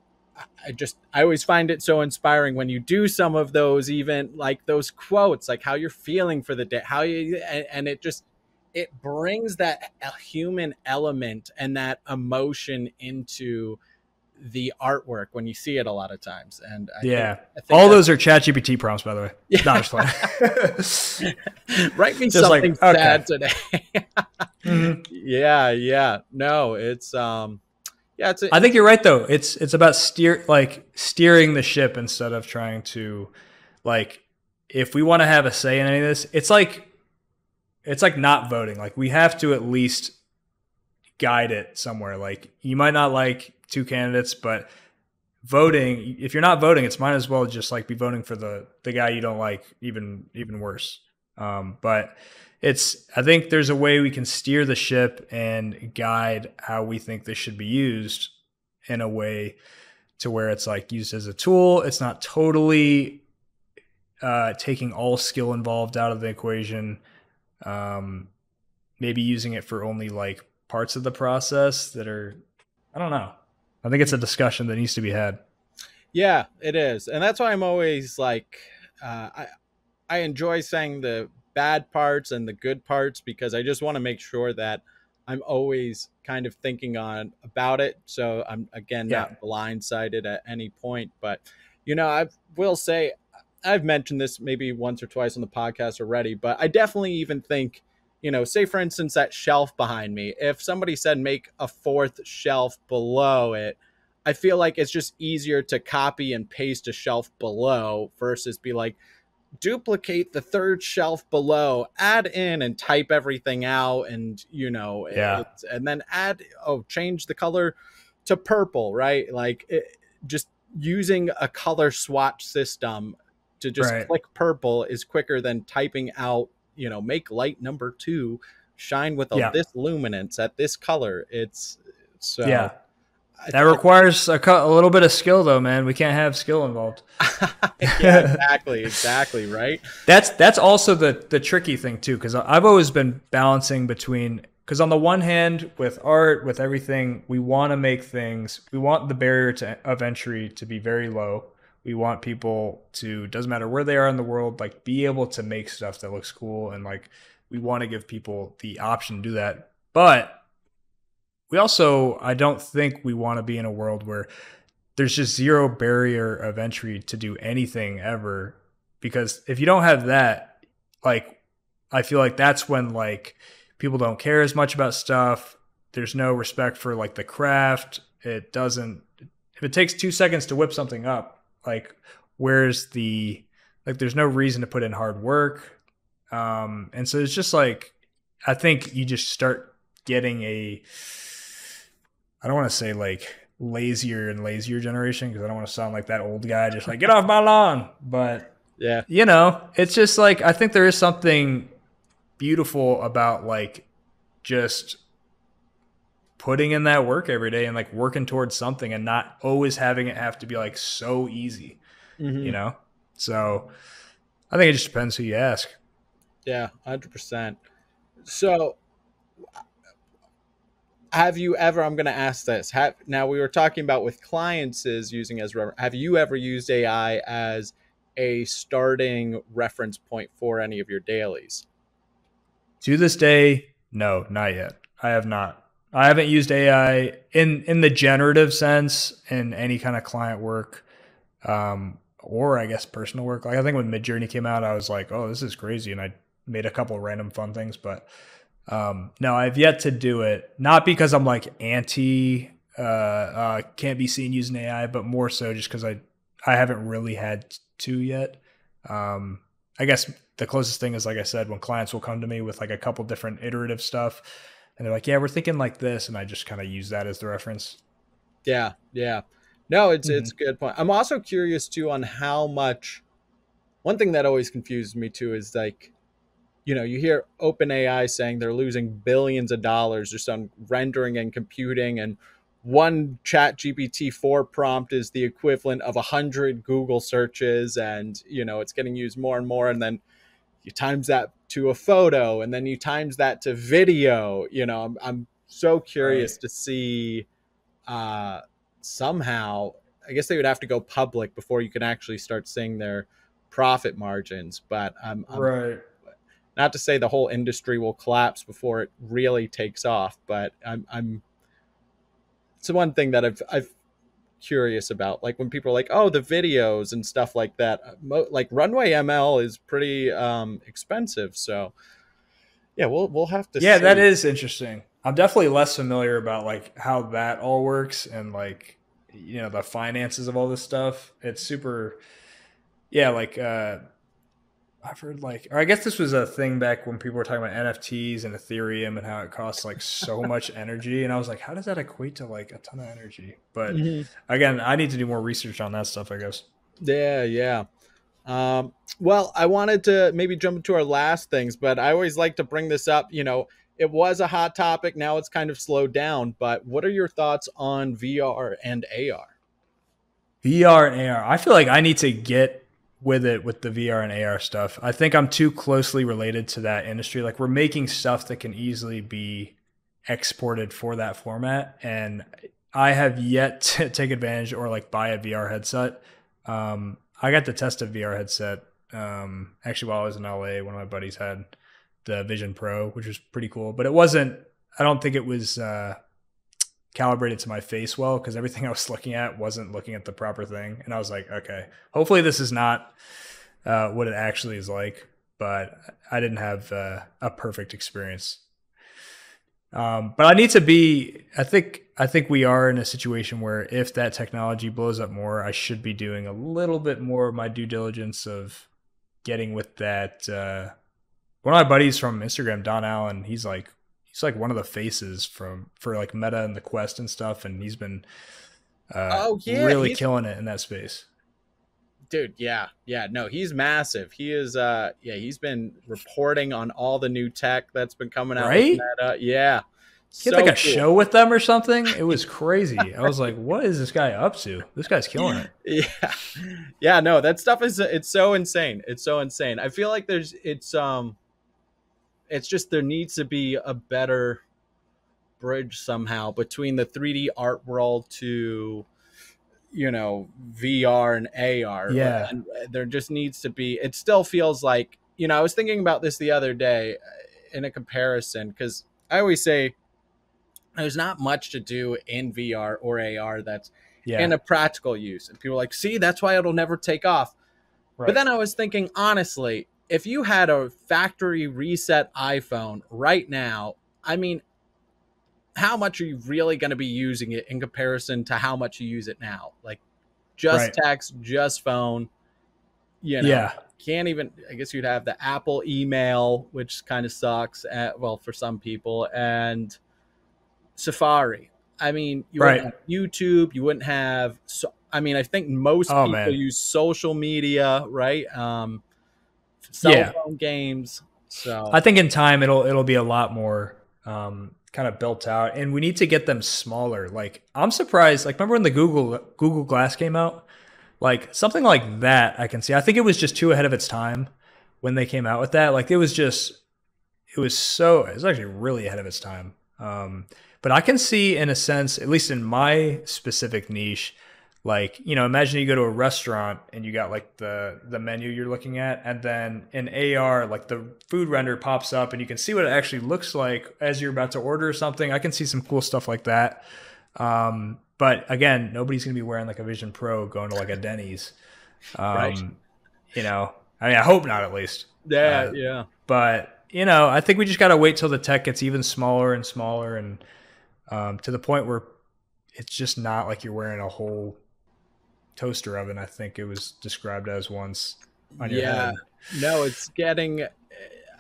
I always find it so inspiring when you do some of those, even like those quotes, like how you're feeling for the day, and it brings that human element and that emotion into the artwork when you see it a lot of times. And I think all those are ChatGPT prompts, by the way. Yeah. No, just playing. Write me just something sad today. Mm-hmm. Yeah. No, it's I think you're right though. It's about steering the ship instead of trying to, like, if we want to have a say in any of this, it's like not voting. Like, we have to at least guide it somewhere. Like, you might not like two candidates, but voting, if you're not voting, it's might as well just like be voting for the guy you don't like, even worse. But I think there's a way we can steer the ship and guide how we think this should be used in a way to where it's like used as a tool. It's not totally taking all skill involved out of the equation. Maybe using it for only like parts of the process that are, I don't know. I think it's a discussion that needs to be had. Yeah, it is. And that's why I'm always like, I enjoy saying the bad parts and the good parts, because I just want to make sure that I'm always kind of thinking about it. So I'm, again, not blindsided at any point. But, I will say, I've mentioned this maybe once or twice on the podcast already, but I definitely even think, say for instance, that shelf behind me, if somebody said make a fourth shelf below it, I feel like it's just easier to copy and paste a shelf below versus be like, duplicate the third shelf below, add in and type everything out, and Yeah. and then change the color to purple, right? Like just using a color swatch system to just Right. click purple is quicker than typing out, make light number 2 shine with Yeah. this luminance at this color. It's so Yeah. That requires a little bit of skill, though, man. We can't have skill involved. Yeah, exactly, right? That's also the tricky thing too, because I've always been balancing between, because on the one hand, with art, with everything, we want to make things, we want the barrier of entry to be very low. We want people to, doesn't matter where they are in the world, like be able to make stuff that looks cool, and like we want to give people the option to do that. But we also, I don't think we want to be in a world where there's just zero barrier of entry to do anything ever. Because if you don't have that, like, I feel like that's when like people don't care as much about stuff. There's no respect for like the craft. It doesn't, if it takes 2 seconds to whip something up, like where's the, like there's no reason to put in hard work. And so it's just like, I think you just start getting I don't want to say like lazier and lazier generation, because I don't want to sound like that old guy just like, get off my lawn. But yeah, it's just like, I think there is something beautiful about like just putting in that work every day and like working towards something and not always having it have to be like so easy, So I think it just depends who you ask. Yeah, 100%. So have you ever, I'm going to ask this, now we were talking about with clients is using as, have you ever used AI as a starting reference point for any of your dailies? To this day, no, not yet. I have not. I haven't used AI in the generative sense in any kind of client work, or I guess personal work. Like I think when Midjourney came out, I was like, oh, this is crazy. And I made a couple of random fun things, but no, I've yet to do it. Not because I'm like anti, can't be seen using AI, but more so just because I haven't really had to yet. I guess the closest thing is, like I said, when clients will come to me with like a couple different iterative stuff and they're like, yeah, we're thinking like this. And I just kind of use that as the reference. Yeah. Yeah. No, it's a good point. I'm also curious too on how much, one thing that always confuses me too is like, you hear OpenAI saying they're losing billions of dollars just on rendering and computing, and one ChatGPT 4 prompt is the equivalent of 100 Google searches, and it's getting used more and more, and then you times that to a photo, and then you times that to video. I'm so curious to see somehow, I guess they would have to go public before you can actually start seeing their profit margins, but I'm right. Not to say the whole industry will collapse before it really takes off, but it's one thing that I've curious about. Like when people are like, oh, the videos and stuff like that, like Runway ML is pretty expensive. So yeah, we'll have to see. That is interesting. I'm definitely less familiar about like how that all works and like, the finances of all this stuff. It's super, like, I've heard like, or I guess this was a thing back when people were talking about NFTs and Ethereum and how it costs like so much energy. And I was like, how does that equate to like a ton of energy? But again, I need to do more research on that stuff, I guess. Yeah. Well, I wanted to maybe jump into our last things, but I always like to bring this up. It was a hot topic. Now it's kind of slowed down, but what are your thoughts on VR and AR? VR and AR. I feel like I need to get with it with the VR and AR stuff. I think I'm too closely related to that industry. Like we're making stuff that can easily be exported for that format. And I have yet to take advantage or like buy a VR headset. I got to test a VR headset. Actually, while I was in LA, one of my buddies had the Vision Pro, which was pretty cool, but it wasn't, I don't think it was, calibrated to my face well, because everything I was looking at wasn't looking at the proper thing. And I was like, okay, hopefully this is not what it actually is like, but I didn't have a perfect experience. But I need to be, I think we are in a situation where if that technology blows up more, I should be doing a little bit more of my due diligence of getting with that. One of my buddies from Instagram, Don Allen, he's like one of the faces for like Meta and the Quest and stuff, and he's been Oh yeah, really killing it in that space. Dude, yeah, no, he's massive. He is, he's been reporting on all the new tech that's been coming out. Right? With Meta. Yeah, he had like a show with them or something. It was crazy. I was like, what is this guy up to? This guy's killing it. Yeah, no, that stuff it's so insane. It's so insane. I feel like it's just there needs to be a better bridge somehow between the 3D art world to VR and AR. Yeah. And there just needs to be, it still feels like, I was thinking about this the other day in a comparison, because I always say there's not much to do in VR or AR that's in a practical use. And people are like, see, that's why it'll never take off. Right. But then I was thinking, honestly, if you had a factory reset iPhone right now, I mean, how much are you really going to be using it in comparison to how much you use it now? Like just text, just phone, can't even, I guess you'd have the Apple email, which kind of sucks for some people, and Safari. I mean, you wouldn't have YouTube, you wouldn't have, I think most people use social media, right? Cell phone games. So I think in time, it'll be a lot more, kind of built out, and we need to get them smaller. Like I'm surprised, like remember when the Google Glass came out, like something like that I can see. I think it was just too ahead of its time when they came out with that. Like it was actually really ahead of its time. But I can see in a sense, at least in my specific niche, like, imagine you go to a restaurant and you got like the menu you're looking at, and then in AR, like the food render pops up and you can see what it actually looks like as you're about to order something. I can see some cool stuff like that. But again, nobody's going to be wearing like a Vision Pro going to like a Denny's. Right. I hope not, at least. Yeah. But, I think we just got to wait till the tech gets even smaller and smaller, and to the point where it's just not like you're wearing a whole toaster oven, I think it was described as once on your head. No, it's getting,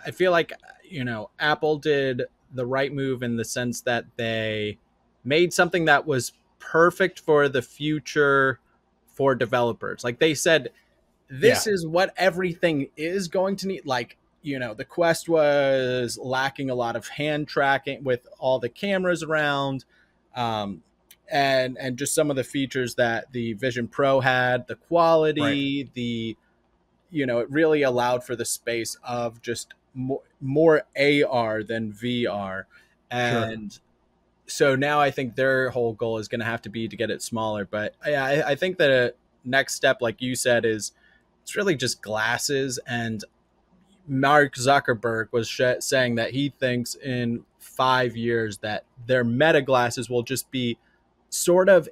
I feel like, Apple did the right move in the sense that they made something that was perfect for the future for developers. Like they said, this is what everything is going to need. Like, the Quest was lacking a lot of hand tracking with all the cameras around. And just some of the features that the Vision Pro had, the quality, it really allowed for the space of just more AR than VR. And so now I think their whole goal is going to have to be to get it smaller. But I think the next step, like you said, is it's really just glasses. And Mark Zuckerberg was saying that he thinks in 5 years that their Meta glasses will just be sort of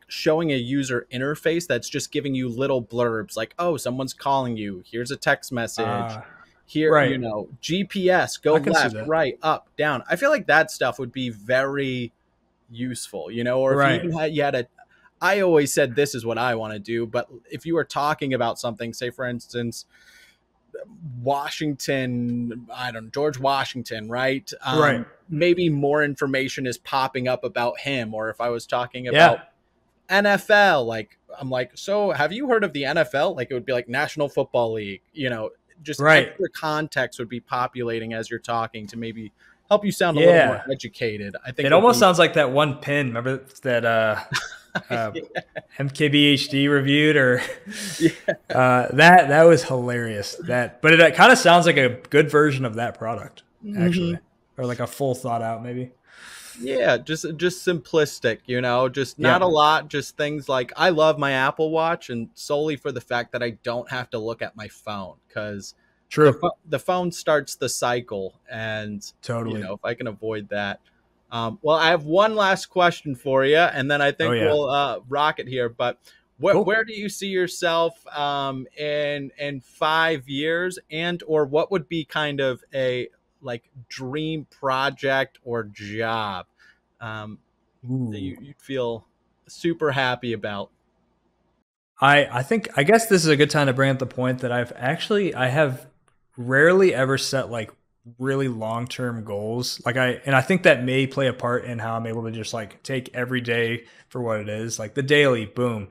showing a user interface that's just giving you little blurbs like, oh, someone's calling you, here's a text message, here, GPS, go left, right, up, down. I feel like that stuff would be very useful, or if you even had I always said this is what I want to do, but if you were talking about something, say for instance, George Washington, right? Maybe more information is popping up about him. Or if I was talking about NFL, like I'm like, so have you heard of the NFL? Like it would be like National Football League, just extra context would be populating as you're talking to maybe help you sound a little more educated. I think it almost sounds like that one pin. Remember that MKBHD reviewed, or that was hilarious. But it kind of sounds like a good version of that product, actually, or like a full thought out, maybe. Yeah, just simplistic, just not a lot, just things like I love my Apple Watch, and solely for the fact that I don't have to look at my phone, because the phone starts the cycle, and totally, if I can avoid that. Well, I have one last question for you, and then I think we'll rock it here. But where do you see yourself in 5 years, and or what would be kind of a dream project or job that you'd feel super happy about? I guess this is a good time to bring up the point that I have rarely ever set like really long-term goals. I think that may play a part in how I'm able to just like take every day for what it is. Like the daily, boom,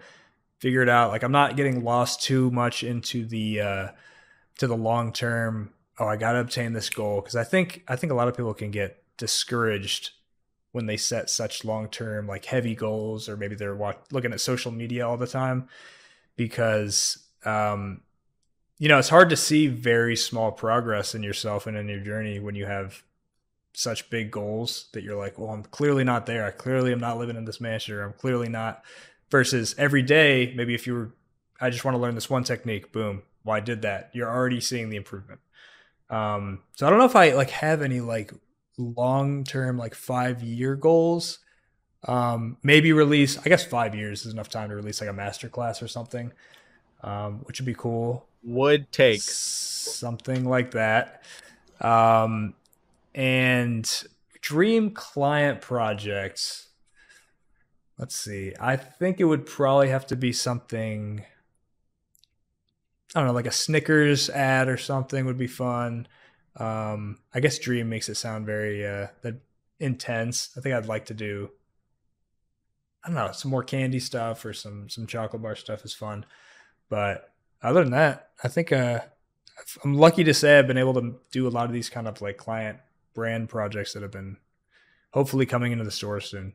figure it out. Like I'm not getting lost too much into the to the long term. Oh, I got to obtain this goal, because I think a lot of people can get discouraged when they set such long term like heavy goals, or maybe they're looking at social media all the time, because it's hard to see very small progress in yourself and in your journey when you have such big goals that you're like, well, I'm clearly not there. I clearly am not living in this mansion, or I'm clearly not. Versus every day, maybe if I just want to learn this one technique, boom, well, I did that. You're already seeing the improvement. So I don't know if I like have any like long-term like 5-year goals. Maybe release, I guess 5 years is enough time to release like a master class or something, which would be cool. Would take something like that. And dream client projects. Let's see. I think it would probably have to be something, I don't know, like a Snickers ad or something would be fun. I guess dream makes it sound very intense. I think I'd like to do, I don't know, some more candy stuff, or some chocolate bar stuff is fun. But other than that, I think I'm lucky to say I've been able to do a lot of these kind of like client brand projects that have been hopefully coming into the store soon.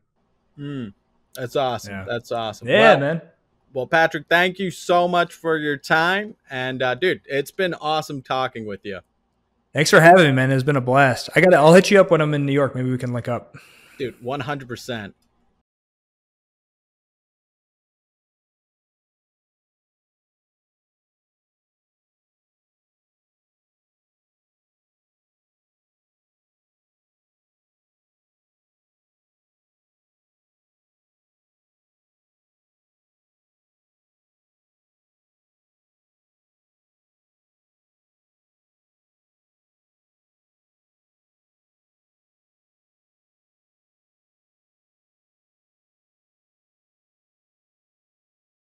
That's awesome. Yeah. That's awesome. Yeah, man. Well, Patrick, thank you so much for your time. And dude, it's been awesome talking with you. Thanks for having me, man. It's been a blast. I'll hit you up when I'm in New York. Maybe we can link up. Dude, 100%.